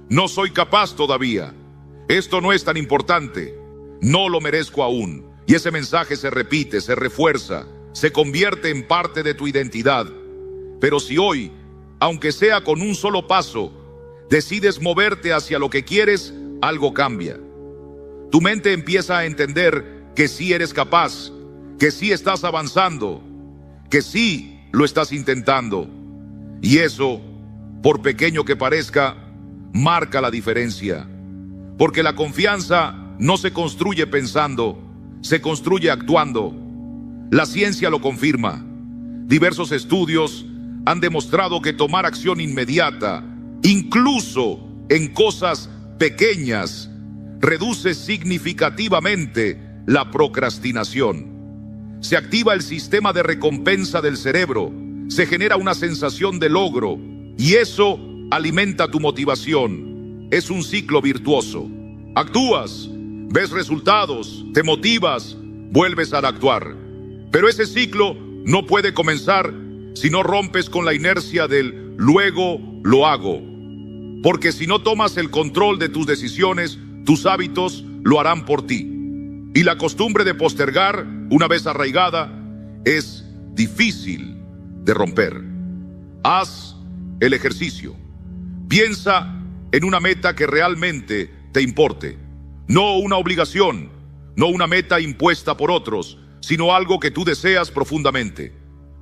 No soy capaz todavía. Esto no es tan importante. No lo merezco aún. Y ese mensaje se repite, se refuerza, se convierte en parte de tu identidad. Pero si hoy, aunque sea con un solo paso, decides moverte hacia lo que quieres, algo cambia. Tu mente empieza a entender que sí eres capaz, que sí estás avanzando, que sí lo estás intentando. Y eso, por pequeño que parezca, marca la diferencia. Porque la confianza no se construye pensando, se construye actuando. La ciencia lo confirma. Diversos estudios han demostrado que tomar acción inmediata, incluso en cosas pequeñas, reduce significativamente la procrastinación. Se activa el sistema de recompensa del cerebro, se genera una sensación de logro y eso alimenta tu motivación. Es un ciclo virtuoso. Actúas, ves resultados, te motivas, vuelves a actuar. Pero ese ciclo no puede comenzar si no rompes con la inercia del luego lo hago. Porque si no tomas el control de tus decisiones, tus hábitos lo harán por ti. Y la costumbre de postergar, una vez arraigada, es difícil de romper. Haz el ejercicio. Piensa en una meta que realmente te importe. No una obligación, no una meta impuesta por otros, sino algo que tú deseas profundamente.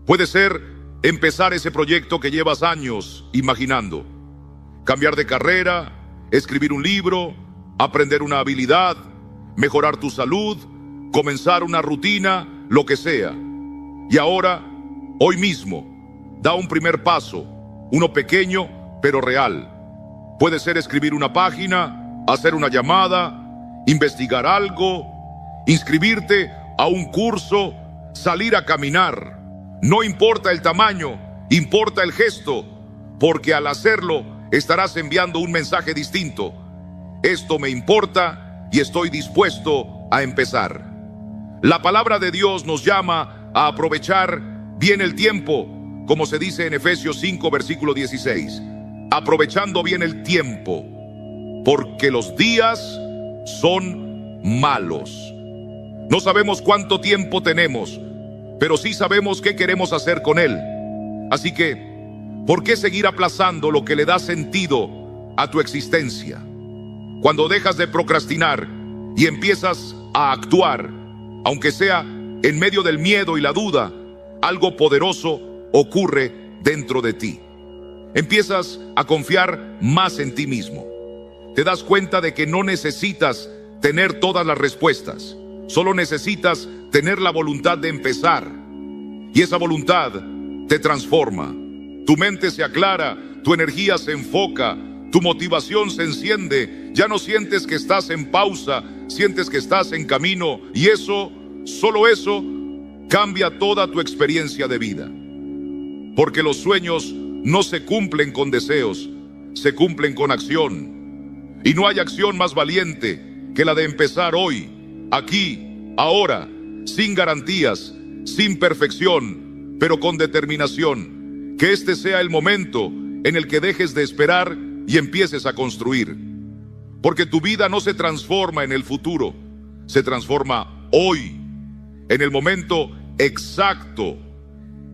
Puede ser empezar ese proyecto que llevas años imaginando. Cambiar de carrera, escribir un libro, aprender una habilidad, mejorar tu salud, comenzar una rutina, lo que sea. Y ahora, hoy mismo, da un primer paso, uno pequeño pero real. Puede ser escribir una página, hacer una llamada, investigar algo, inscribirte a un curso, salir a caminar. No importa el tamaño, importa el gesto, porque al hacerlo estarás enviando un mensaje distinto. Esto me importa y estoy dispuesto a empezar. La palabra de Dios nos llama a aprovechar bien el tiempo, como se dice en Efesios 5, versículo 16. Aprovechando bien el tiempo, porque los días son malos. No sabemos cuánto tiempo tenemos, pero sí sabemos qué queremos hacer con él. Así que, ¿por qué seguir aplazando lo que le da sentido a tu existencia? Cuando dejas de procrastinar y empiezas a actuar, aunque sea en medio del miedo y la duda, algo poderoso ocurre dentro de ti. Empiezas a confiar más en ti mismo. Te das cuenta de que no necesitas tener todas las respuestas. Solo necesitas tener la voluntad de empezar. Y esa voluntad te transforma. Tu mente se aclara, tu energía se enfoca, tu motivación se enciende. Ya no sientes que estás en pausa, sientes que estás en camino. Y eso, solo eso, cambia toda tu experiencia de vida. Porque los sueños no se cumplen con deseos, se cumplen con acción. Y no hay acción más valiente que la de empezar hoy, aquí, ahora, sin garantías, sin perfección, pero con determinación. Que este sea el momento en el que dejes de esperar y empieces a construir. Porque tu vida no se transforma en el futuro, se transforma hoy, en el momento exacto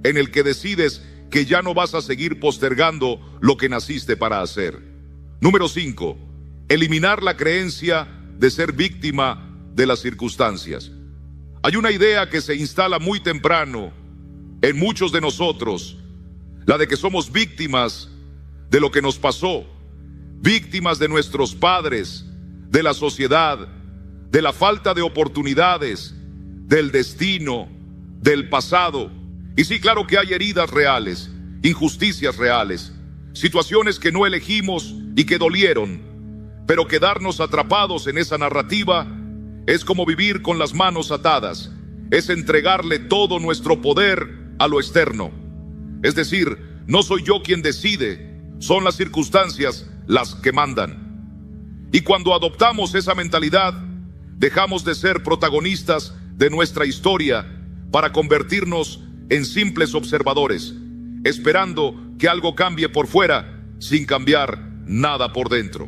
en el que decides que ya no vas a seguir postergando lo que naciste para hacer. Número 5. Eliminar la creencia de ser víctima de las circunstancias. Hay una idea que se instala muy temprano en muchos de nosotros, la de que somos víctimas de lo que nos pasó, víctimas de nuestros padres, de la sociedad, de la falta de oportunidades, del destino, del pasado. Y sí, claro que hay heridas reales, injusticias reales, situaciones que no elegimos y que dolieron, pero quedarnos atrapados en esa narrativa es como vivir con las manos atadas, es entregarle todo nuestro poder a lo externo. Es decir, no soy yo quien decide, son las circunstancias las que mandan. Y cuando adoptamos esa mentalidad, dejamos de ser protagonistas de nuestra historia para convertirnos en simples observadores, esperando que algo cambie por fuera sin cambiar nada por dentro.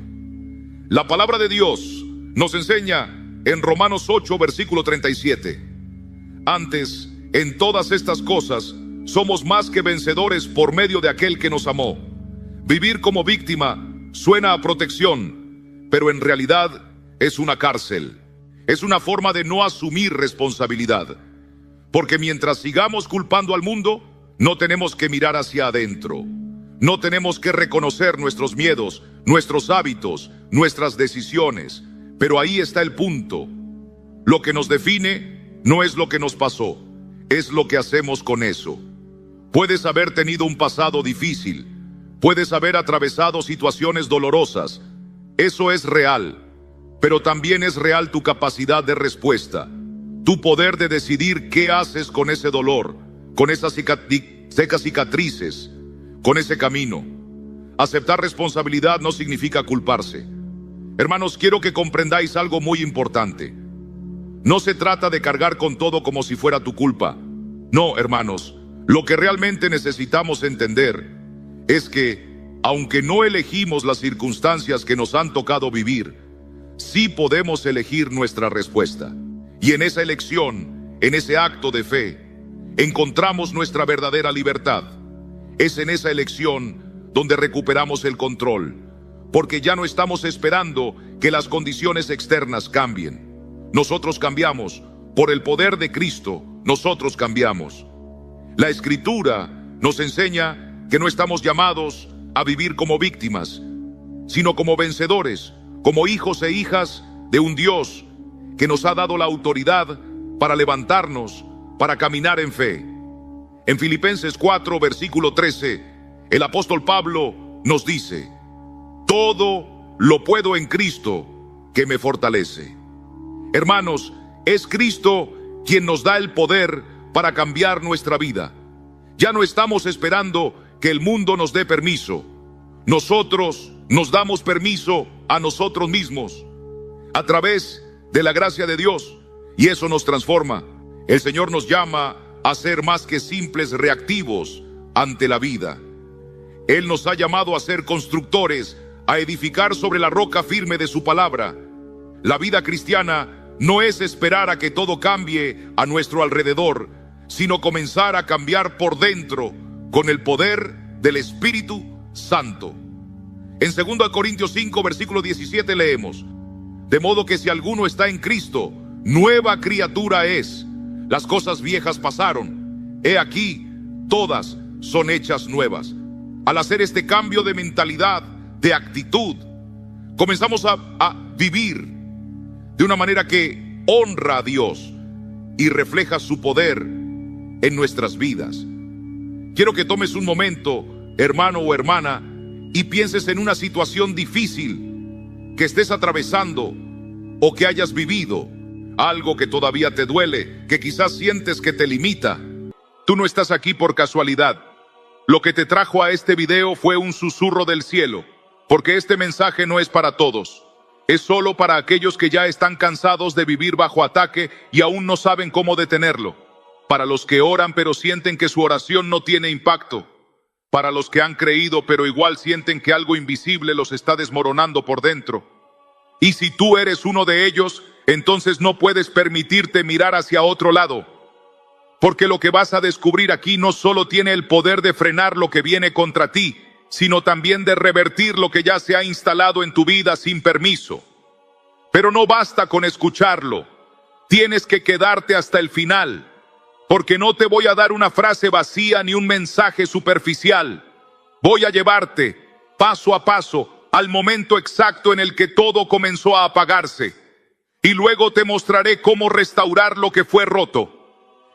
La palabra de Dios nos enseña en Romanos 8, versículo 37. Antes, en todas estas cosas, somos más que vencedores por medio de aquel que nos amó. Vivir como víctima suena a protección, pero en realidad es una cárcel. Es una forma de no asumir responsabilidad. Porque mientras sigamos culpando al mundo, no tenemos que mirar hacia adentro. No tenemos que reconocer nuestros miedos, nuestros hábitos, nuestras decisiones. Pero ahí está el punto. Lo que nos define no es lo que nos pasó, es lo que hacemos con eso. Puedes haber tenido un pasado difícil, puedes haber atravesado situaciones dolorosas. Eso es real, pero también es real tu capacidad de respuesta. Tu poder de decidir qué haces con ese dolor, con esas secas cicatrices, con ese camino. Aceptar responsabilidad no significa culparse. Hermanos, quiero que comprendáis algo muy importante. No se trata de cargar con todo como si fuera tu culpa. No, hermanos, lo que realmente necesitamos entender es que, aunque no elegimos las circunstancias que nos han tocado vivir, sí podemos elegir nuestra respuesta. Y en esa elección, en ese acto de fe, encontramos nuestra verdadera libertad. Es en esa elección donde recuperamos el control, porque ya no estamos esperando que las condiciones externas cambien. Nosotros cambiamos por el poder de Cristo, nosotros cambiamos. La Escritura nos enseña que no estamos llamados a vivir como víctimas, sino como vencedores, como hijos e hijas de un Dios que nos ha dado la autoridad para levantarnos, para caminar en fe. En Filipenses 4, versículo 13, el apóstol Pablo nos dice: todo lo puedo en Cristo que me fortalece. Hermanos, es Cristo quien nos da el poder para cambiar nuestra vida. Ya no estamos esperando que el mundo nos dé permiso. Nosotros nos damos permiso a nosotros mismos a través de la gracia de Dios, y eso nos transforma. El Señor nos llama a ser más que simples reactivos ante la vida. Él nos ha llamado a ser constructores, a edificar sobre la roca firme de su palabra. La vida cristiana no es esperar a que todo cambie a nuestro alrededor, sino comenzar a cambiar por dentro con el poder del Espíritu Santo. En 2 Corintios 5, versículo 17 leemos: de modo que si alguno está en Cristo, nueva criatura es. Las cosas viejas pasaron, he aquí, todas son hechas nuevas. Al hacer este cambio de mentalidad, de actitud, comenzamos a vivir de una manera que honra a Dios y refleja su poder en nuestras vidas. Quiero que tomes un momento, hermano o hermana, y pienses en una situación difícil que estés atravesando o que hayas vivido, algo que todavía te duele, que quizás sientes que te limita. Tú no estás aquí por casualidad. Lo que te trajo a este video fue un susurro del cielo, porque este mensaje no es para todos. Es solo para aquellos que ya están cansados de vivir bajo ataque y aún no saben cómo detenerlo. Para los que oran pero sienten que su oración no tiene impacto. Para los que han creído pero igual sienten que algo invisible los está desmoronando por dentro. Y si tú eres uno de ellos, entonces no puedes permitirte mirar hacia otro lado. Porque lo que vas a descubrir aquí no solo tiene el poder de frenar lo que viene contra ti, sino también de revertir lo que ya se ha instalado en tu vida sin permiso. Pero no basta con escucharlo. Tienes que quedarte hasta el final. Porque no te voy a dar una frase vacía ni un mensaje superficial. Voy a llevarte, paso a paso, al momento exacto en el que todo comenzó a apagarse. Y luego te mostraré cómo restaurar lo que fue roto.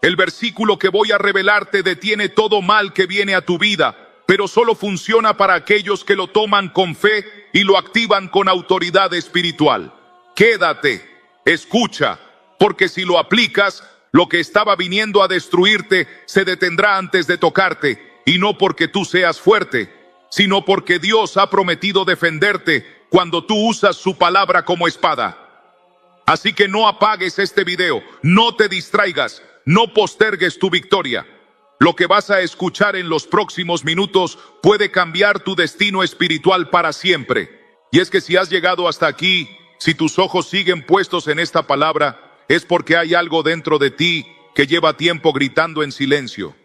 El versículo que voy a revelarte detiene todo mal que viene a tu vida, pero solo funciona para aquellos que lo toman con fe y lo activan con autoridad espiritual. Quédate, escucha, porque si lo aplicas, lo que estaba viniendo a destruirte se detendrá antes de tocarte, y no porque tú seas fuerte, sino porque Dios ha prometido defenderte cuando tú usas su palabra como espada. Así que no apagues este video, no te distraigas, no postergues tu victoria. Lo que vas a escuchar en los próximos minutos puede cambiar tu destino espiritual para siempre. Y es que si has llegado hasta aquí, si tus ojos siguen puestos en esta palabra, es porque hay algo dentro de ti que lleva tiempo gritando en silencio.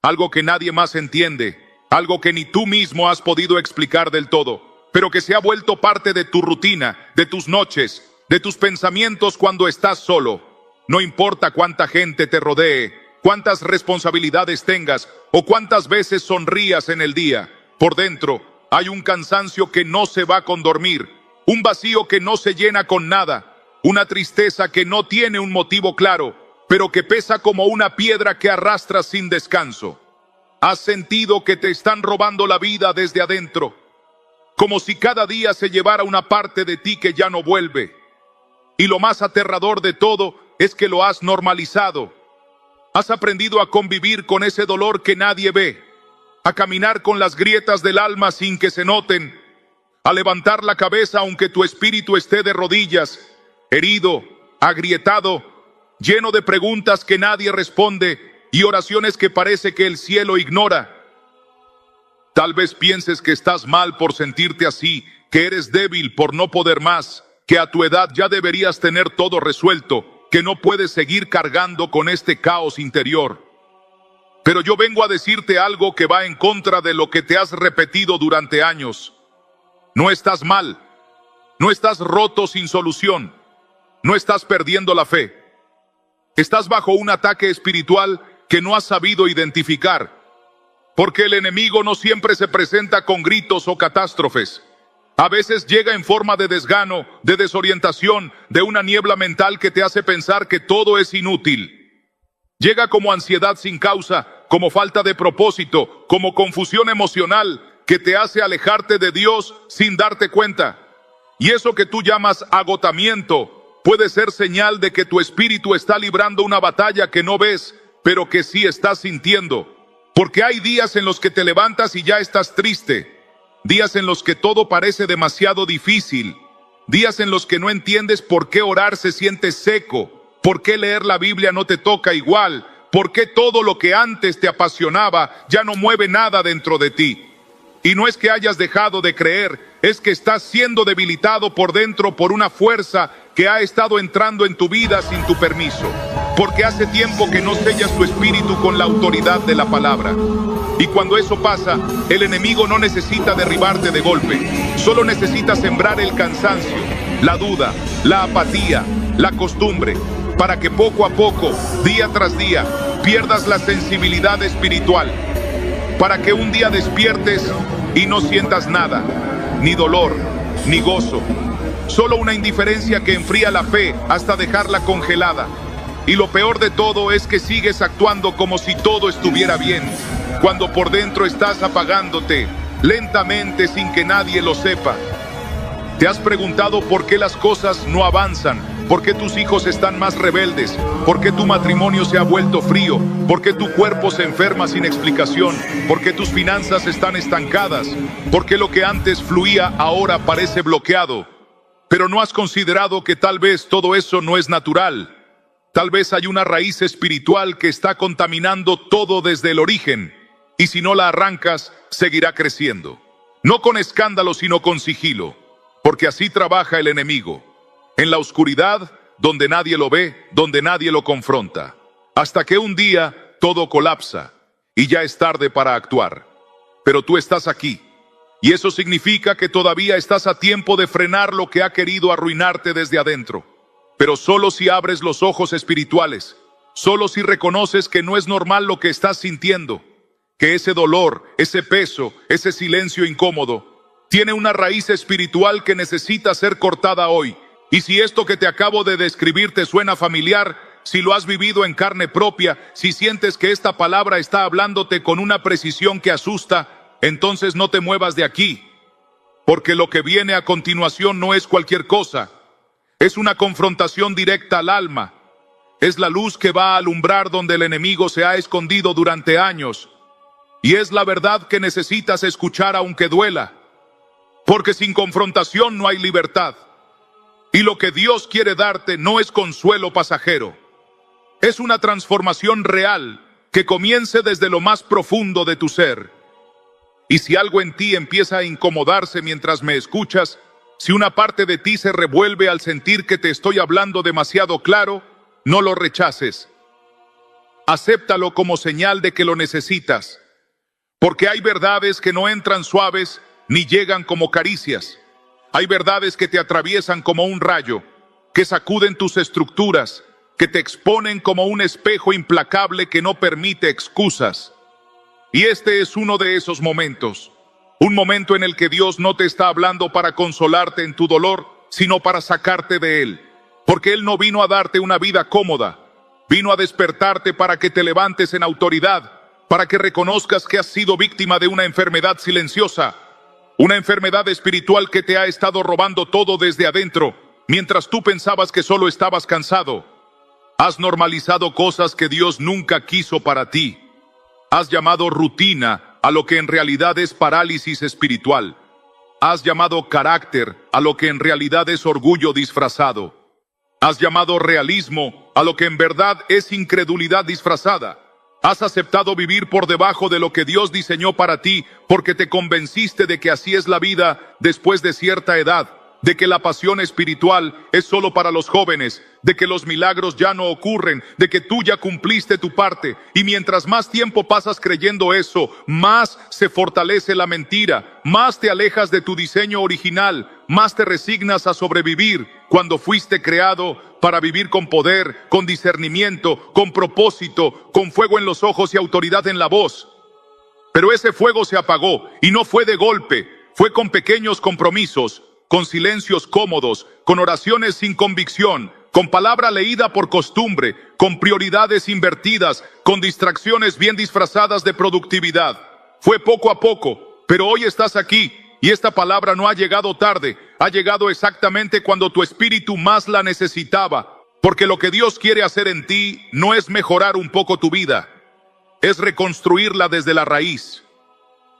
Algo que nadie más entiende, algo que ni tú mismo has podido explicar del todo, pero que se ha vuelto parte de tu rutina, de tus noches, de tus pensamientos cuando estás solo. No importa cuánta gente te rodee, cuántas responsabilidades tengas o cuántas veces sonrías en el día, por dentro hay un cansancio que no se va con dormir, un vacío que no se llena con nada, una tristeza que no tiene un motivo claro, pero que pesa como una piedra que arrastras sin descanso. Has sentido que te están robando la vida desde adentro, como si cada día se llevara una parte de ti que ya no vuelve. Y lo más aterrador de todo es que lo has normalizado. Has aprendido a convivir con ese dolor que nadie ve, a caminar con las grietas del alma sin que se noten, a levantar la cabeza aunque tu espíritu esté de rodillas, herido, agrietado, lleno de preguntas que nadie responde y oraciones que parece que el cielo ignora. Tal vez pienses que estás mal por sentirte así, que eres débil por no poder más, que a tu edad ya deberías tener todo resuelto, que no puedes seguir cargando con este caos interior. Pero yo vengo a decirte algo que va en contra de lo que te has repetido durante años. No estás mal, no estás roto sin solución, no estás perdiendo la fe. Estás bajo un ataque espiritual que no has sabido identificar, porque el enemigo no siempre se presenta con gritos o catástrofes. A veces llega en forma de desgano, de desorientación, de una niebla mental que te hace pensar que todo es inútil. Llega como ansiedad sin causa, como falta de propósito, como confusión emocional que te hace alejarte de Dios sin darte cuenta. Y eso que tú llamas agotamiento puede ser señal de que tu espíritu está librando una batalla que no ves, pero que sí estás sintiendo. Porque hay días en los que te levantas y ya estás triste. Días en los que todo parece demasiado difícil. Días en los que no entiendes por qué orar se siente seco. ¿Por qué leer la Biblia no te toca igual? ¿Por qué todo lo que antes te apasionaba ya no mueve nada dentro de ti? Y no es que hayas dejado de creer, es que estás siendo debilitado por dentro por una fuerza que ha estado entrando en tu vida sin tu permiso. Porque hace tiempo que no sellas tu espíritu con la autoridad de la palabra. Y cuando eso pasa, el enemigo no necesita derribarte de golpe. Solo necesita sembrar el cansancio, la duda, la apatía, la costumbre, para que poco a poco, día tras día, pierdas la sensibilidad espiritual. Para que un día despiertes y no sientas nada, ni dolor, ni gozo. Solo una indiferencia que enfría la fe hasta dejarla congelada. Y lo peor de todo es que sigues actuando como si todo estuviera bien, cuando por dentro estás apagándote, lentamente sin que nadie lo sepa. ¿Te has preguntado por qué las cosas no avanzan? ¿Por qué tus hijos están más rebeldes? ¿Por qué tu matrimonio se ha vuelto frío? ¿Por qué tu cuerpo se enferma sin explicación? ¿Por qué tus finanzas están estancadas? ¿Por qué lo que antes fluía ahora parece bloqueado? Pero no has considerado que tal vez todo eso no es natural. Tal vez hay una raíz espiritual que está contaminando todo desde el origen. Y si no la arrancas, seguirá creciendo. No con escándalo, sino con sigilo. Porque así trabaja el enemigo. En la oscuridad, donde nadie lo ve, donde nadie lo confronta. Hasta que un día todo colapsa y ya es tarde para actuar. Pero tú estás aquí. Y eso significa que todavía estás a tiempo de frenar lo que ha querido arruinarte desde adentro. Pero solo si abres los ojos espirituales. Solo si reconoces que no es normal lo que estás sintiendo. Que ese dolor, ese peso, ese silencio incómodo, tiene una raíz espiritual que necesita ser cortada hoy. Y si esto que te acabo de describir te suena familiar, si lo has vivido en carne propia, si sientes que esta palabra está hablándote con una precisión que asusta, entonces no te muevas de aquí. Porque lo que viene a continuación no es cualquier cosa. Es una confrontación directa al alma. Es la luz que va a alumbrar donde el enemigo se ha escondido durante años. Y es la verdad que necesitas escuchar aunque duela. Porque sin confrontación no hay libertad. Y lo que Dios quiere darte no es consuelo pasajero. Es una transformación real que comience desde lo más profundo de tu ser. Y si algo en ti empieza a incomodarse mientras me escuchas, si una parte de ti se revuelve al sentir que te estoy hablando demasiado claro, no lo rechaces. Acéptalo como señal de que lo necesitas. Porque hay verdades que no entran suaves ni llegan como caricias. Hay verdades que te atraviesan como un rayo, que sacuden tus estructuras, que te exponen como un espejo implacable que no permite excusas. Y este es uno de esos momentos. Un momento en el que Dios no te está hablando para consolarte en tu dolor, sino para sacarte de él. Porque Él no vino a darte una vida cómoda. Vino a despertarte para que te levantes en autoridad, para que reconozcas que has sido víctima de una enfermedad silenciosa. Una enfermedad espiritual que te ha estado robando todo desde adentro, mientras tú pensabas que solo estabas cansado. Has normalizado cosas que Dios nunca quiso para ti. Has llamado rutina a lo que en realidad es parálisis espiritual. Has llamado carácter a lo que en realidad es orgullo disfrazado. Has llamado realismo a lo que en verdad es incredulidad disfrazada. Has aceptado vivir por debajo de lo que Dios diseñó para ti porque te convenciste de que así es la vida después de cierta edad, de que la pasión espiritual es solo para los jóvenes, de que los milagros ya no ocurren, de que tú ya cumpliste tu parte. Y mientras más tiempo pasas creyendo eso, más se fortalece la mentira, más te alejas de tu diseño original, más te resignas a sobrevivir cuando fuiste creado para vivir con poder, con discernimiento, con propósito, con fuego en los ojos y autoridad en la voz. Pero ese fuego se apagó y no fue de golpe, fue con pequeños compromisos, con silencios cómodos, con oraciones sin convicción, con palabra leída por costumbre, con prioridades invertidas, con distracciones bien disfrazadas de productividad. Fue poco a poco, pero hoy estás aquí y esta palabra no ha llegado tarde, ha llegado exactamente cuando tu espíritu más la necesitaba, porque lo que Dios quiere hacer en ti no es mejorar un poco tu vida, es reconstruirla desde la raíz.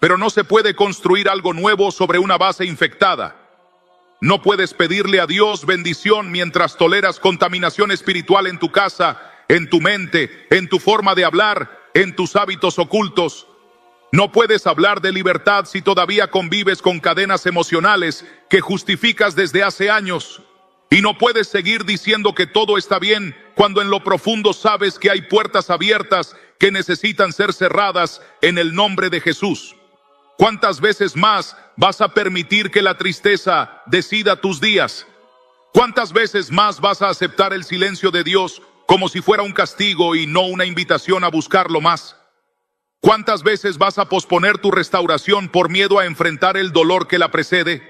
Pero no se puede construir algo nuevo sobre una base infectada. No puedes pedirle a Dios bendición mientras toleras contaminación espiritual en tu casa, en tu mente, en tu forma de hablar, en tus hábitos ocultos. No puedes hablar de libertad si todavía convives con cadenas emocionales que justificas desde hace años. Y no puedes seguir diciendo que todo está bien cuando en lo profundo sabes que hay puertas abiertas que necesitan ser cerradas en el nombre de Jesús. ¿Cuántas veces más vas a permitir que la tristeza decida tus días? ¿Cuántas veces más vas a aceptar el silencio de Dios como si fuera un castigo y no una invitación a buscarlo más? ¿Cuántas veces vas a posponer tu restauración por miedo a enfrentar el dolor que la precede?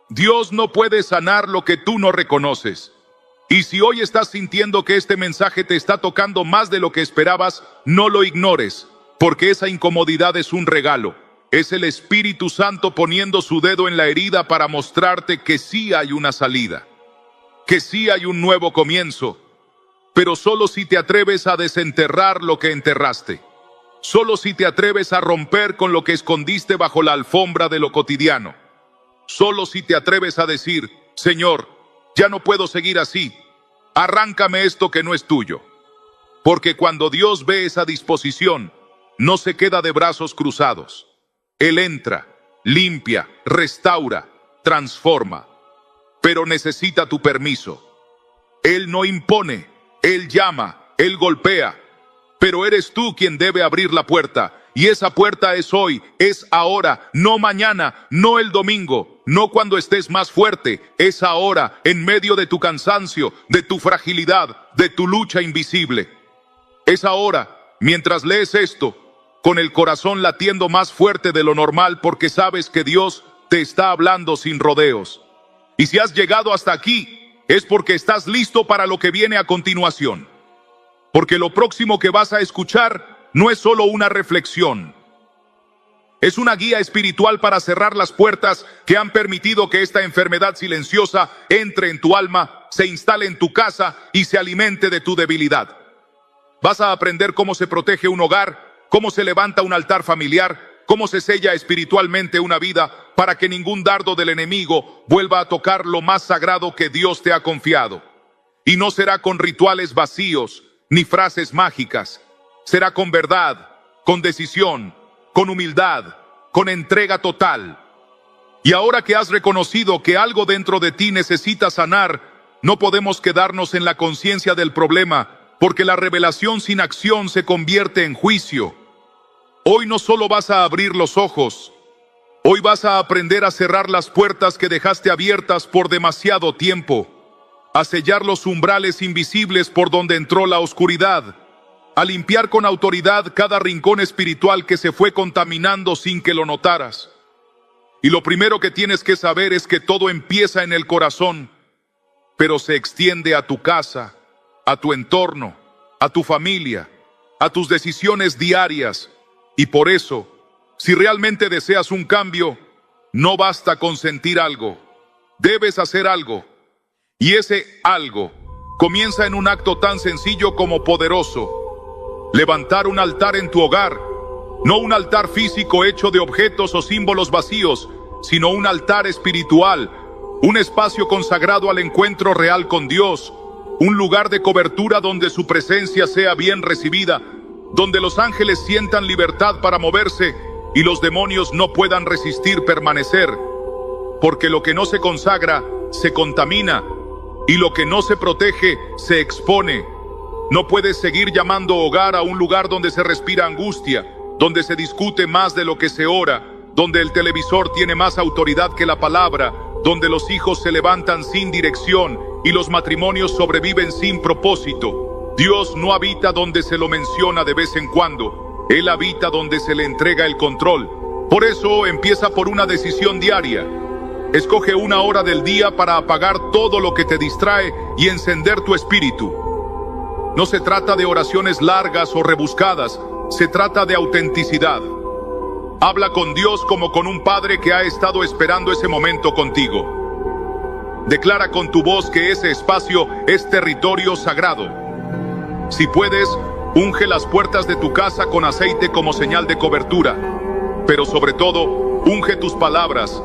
Dios no puede sanar lo que tú no reconoces. Y si hoy estás sintiendo que este mensaje te está tocando más de lo que esperabas, no lo ignores, porque esa incomodidad es un regalo. Es el Espíritu Santo poniendo su dedo en la herida para mostrarte que sí hay una salida, que sí hay un nuevo comienzo, pero solo si te atreves a desenterrar lo que enterraste, solo si te atreves a romper con lo que escondiste bajo la alfombra de lo cotidiano, solo si te atreves a decir, Señor, ya no puedo seguir así, arráncame esto que no es tuyo. Porque cuando Dios ve esa disposición, no se queda de brazos cruzados. Él entra, limpia, restaura, transforma, pero necesita tu permiso. Él no impone, Él llama, Él golpea, pero eres tú quien debe abrir la puerta, y esa puerta es hoy, es ahora, no mañana, no el domingo, no cuando estés más fuerte, es ahora, en medio de tu cansancio, de tu fragilidad, de tu lucha invisible. Es ahora, mientras lees esto, con el corazón latiendo más fuerte de lo normal porque sabes que Dios te está hablando sin rodeos. Y si has llegado hasta aquí, es porque estás listo para lo que viene a continuación. Porque lo próximo que vas a escuchar no es solo una reflexión. Es una guía espiritual para cerrar las puertas que han permitido que esta enfermedad silenciosa entre en tu alma, se instale en tu casa y se alimente de tu debilidad. Vas a aprender cómo se protege un hogar, cómo se levanta un altar familiar, cómo se sella espiritualmente una vida para que ningún dardo del enemigo vuelva a tocar lo más sagrado que Dios te ha confiado. Y no será con rituales vacíos ni frases mágicas, será con verdad, con decisión, con humildad, con entrega total. Y ahora que has reconocido que algo dentro de ti necesita sanar, no podemos quedarnos en la conciencia del problema, porque la revelación sin acción se convierte en juicio. Hoy no solo vas a abrir los ojos, hoy vas a aprender a cerrar las puertas que dejaste abiertas por demasiado tiempo, a sellar los umbrales invisibles por donde entró la oscuridad, a limpiar con autoridad cada rincón espiritual que se fue contaminando sin que lo notaras. Y lo primero que tienes que saber es que todo empieza en el corazón, pero se extiende a tu casa, a tu entorno, a tu familia, a tus decisiones diarias. Y por eso, si realmente deseas un cambio, no basta con sentir algo, debes hacer algo. Y ese algo comienza en un acto tan sencillo como poderoso: levantar un altar en tu hogar, no un altar físico hecho de objetos o símbolos vacíos, sino un altar espiritual, un espacio consagrado al encuentro real con Dios, un lugar de cobertura donde su presencia sea bien recibida, donde los ángeles sientan libertad para moverse y los demonios no puedan resistir permanecer, porque lo que no se consagra se contamina y lo que no se protege se expone. No puedes seguir llamando hogar a un lugar donde se respira angustia, donde se discute más de lo que se ora, donde el televisor tiene más autoridad que la palabra, donde los hijos se levantan sin dirección y los matrimonios sobreviven sin propósito. Dios no habita donde se lo menciona de vez en cuando. Él habita donde se le entrega el control. Por eso empieza por una decisión diaria. Escoge una hora del día para apagar todo lo que te distrae y encender tu espíritu. No se trata de oraciones largas o rebuscadas, se trata de autenticidad. Habla con Dios como con un padre que ha estado esperando ese momento contigo. Declara con tu voz que ese espacio es territorio sagrado. Si puedes, unge las puertas de tu casa con aceite como señal de cobertura. Pero sobre todo, unge tus palabras,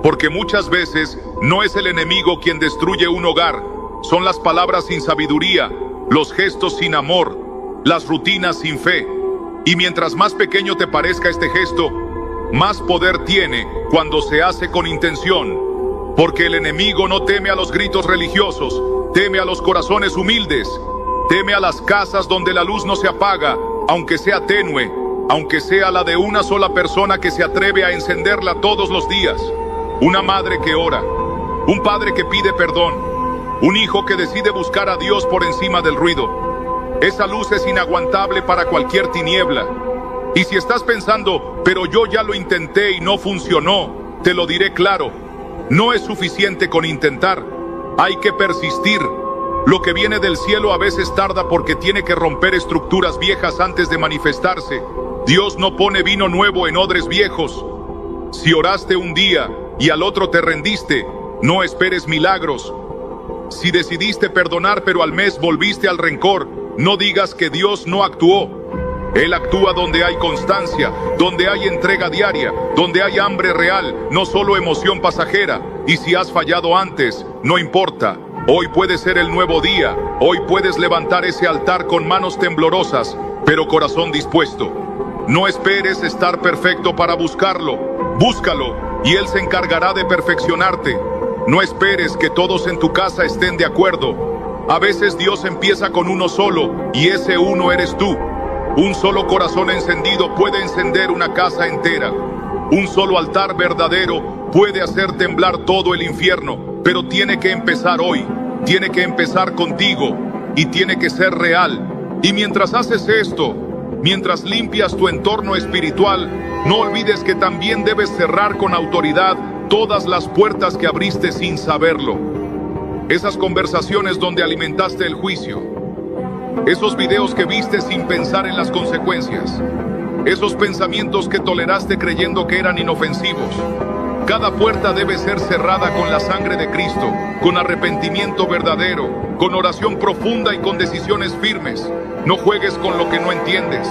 porque muchas veces no es el enemigo quien destruye un hogar, son las palabras sin sabiduría, los gestos sin amor, las rutinas sin fe. Y mientras más pequeño te parezca este gesto, más poder tiene cuando se hace con intención. Porque el enemigo no teme a los gritos religiosos, teme a los corazones humildes, teme a las casas donde la luz no se apaga, aunque sea tenue, aunque sea la de una sola persona que se atreve a encenderla todos los días. Una madre que ora, un padre que pide perdón, un hijo que decide buscar a Dios por encima del ruido. Esa luz es inaguantable para cualquier tiniebla. Y si estás pensando, pero yo ya lo intenté y no funcionó, te lo diré claro. No es suficiente con intentar, hay que persistir. Lo que viene del cielo a veces tarda porque tiene que romper estructuras viejas antes de manifestarse. Dios no pone vino nuevo en odres viejos. Si oraste un día y al otro te rendiste, no esperes milagros. Si decidiste perdonar pero al mes volviste al rencor, no digas que Dios no actuó. Él actúa donde hay constancia, donde hay entrega diaria, donde hay hambre real, no solo emoción pasajera. Y si has fallado antes, no importa. Hoy puede ser el nuevo día. Hoy puedes levantar ese altar con manos temblorosas, pero corazón dispuesto. No esperes estar perfecto para buscarlo. Búscalo y Él se encargará de perfeccionarte. No esperes que todos en tu casa estén de acuerdo. A veces Dios empieza con uno solo y ese uno eres tú. Un solo corazón encendido puede encender una casa entera. Un solo altar verdadero puede hacer temblar todo el infierno, pero tiene que empezar hoy. Tiene que empezar contigo y tiene que ser real. Y mientras haces esto, mientras limpias tu entorno espiritual, no olvides que también debes cerrar con autoridad todas las puertas que abriste sin saberlo. Esas conversaciones donde alimentaste el juicio. Esos videos que viste sin pensar en las consecuencias. Esos pensamientos que toleraste creyendo que eran inofensivos. Cada puerta debe ser cerrada con la sangre de Cristo, con arrepentimiento verdadero, con oración profunda y con decisiones firmes. No juegues con lo que no entiendes.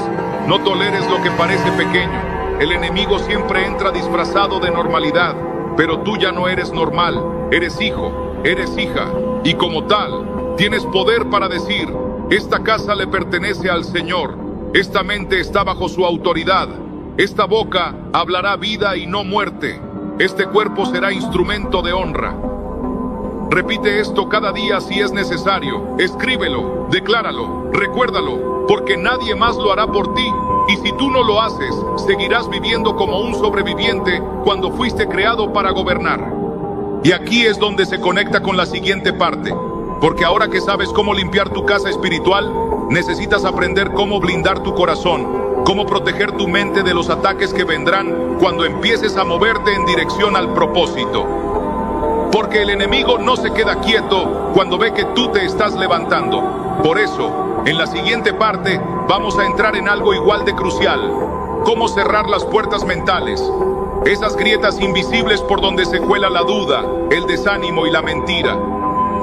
No toleres lo que parece pequeño. El enemigo siempre entra disfrazado de normalidad, pero tú ya no eres normal. Eres hijo, eres hija, y como tal, tienes poder para decir: esta casa le pertenece al Señor. Esta mente está bajo su autoridad. Esta boca hablará vida y no muerte. Este cuerpo será instrumento de honra. Repite esto cada día si es necesario. Escríbelo, decláralo, recuérdalo, porque nadie más lo hará por ti. Y si tú no lo haces, seguirás viviendo como un sobreviviente cuando fuiste creado para gobernar. Y aquí es donde se conecta con la siguiente parte. Porque ahora que sabes cómo limpiar tu casa espiritual, necesitas aprender cómo blindar tu corazón, cómo proteger tu mente de los ataques que vendrán cuando empieces a moverte en dirección al propósito. Porque el enemigo no se queda quieto cuando ve que tú te estás levantando. Por eso, en la siguiente parte, vamos a entrar en algo igual de crucial: cómo cerrar las puertas mentales. Esas grietas invisibles por donde se cuela la duda, el desánimo y la mentira.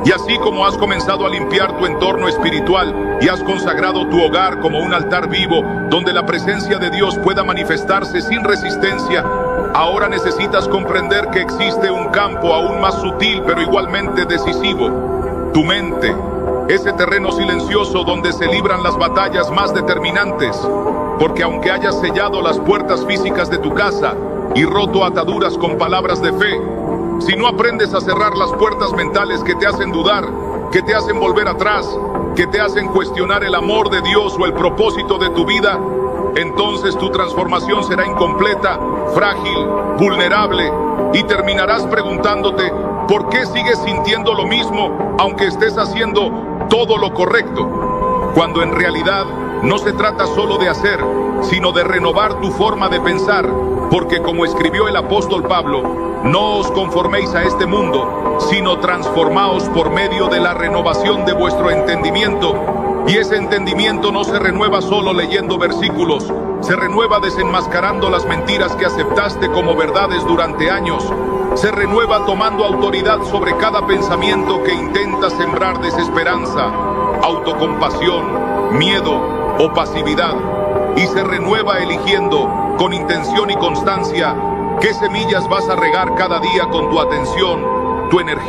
Y así como has comenzado a limpiar tu entorno espiritual y has consagrado tu hogar como un altar vivo donde la presencia de Dios pueda manifestarse sin resistencia, ahora necesitas comprender que existe un campo aún más sutil pero igualmente decisivo: tu mente, ese terreno silencioso donde se libran las batallas más determinantes. Porque aunque hayas sellado las puertas físicas de tu casa y roto ataduras con palabras de fe, si no aprendes a cerrar las puertas mentales que te hacen dudar, que te hacen volver atrás, que te hacen cuestionar el amor de Dios o el propósito de tu vida, entonces tu transformación será incompleta, frágil, vulnerable, y terminarás preguntándote: ¿Por qué sigues sintiendo lo mismo aunque estés haciendo todo lo correcto? Cuando en realidad no se trata solo de hacer, sino de renovar tu forma de pensar, porque como escribió el apóstol Pablo, no os conforméis a este mundo, sino transformaos por medio de la renovación de vuestro entendimiento. Y ese entendimiento no se renueva solo leyendo versículos, se renueva desenmascarando las mentiras que aceptaste como verdades durante años. Se renueva tomando autoridad sobre cada pensamiento que intenta sembrar desesperanza, autocompasión, miedo o pasividad. Y se renueva eligiendo, con intención y constancia, qué semillas vas a regar cada día con tu atención, tu energía.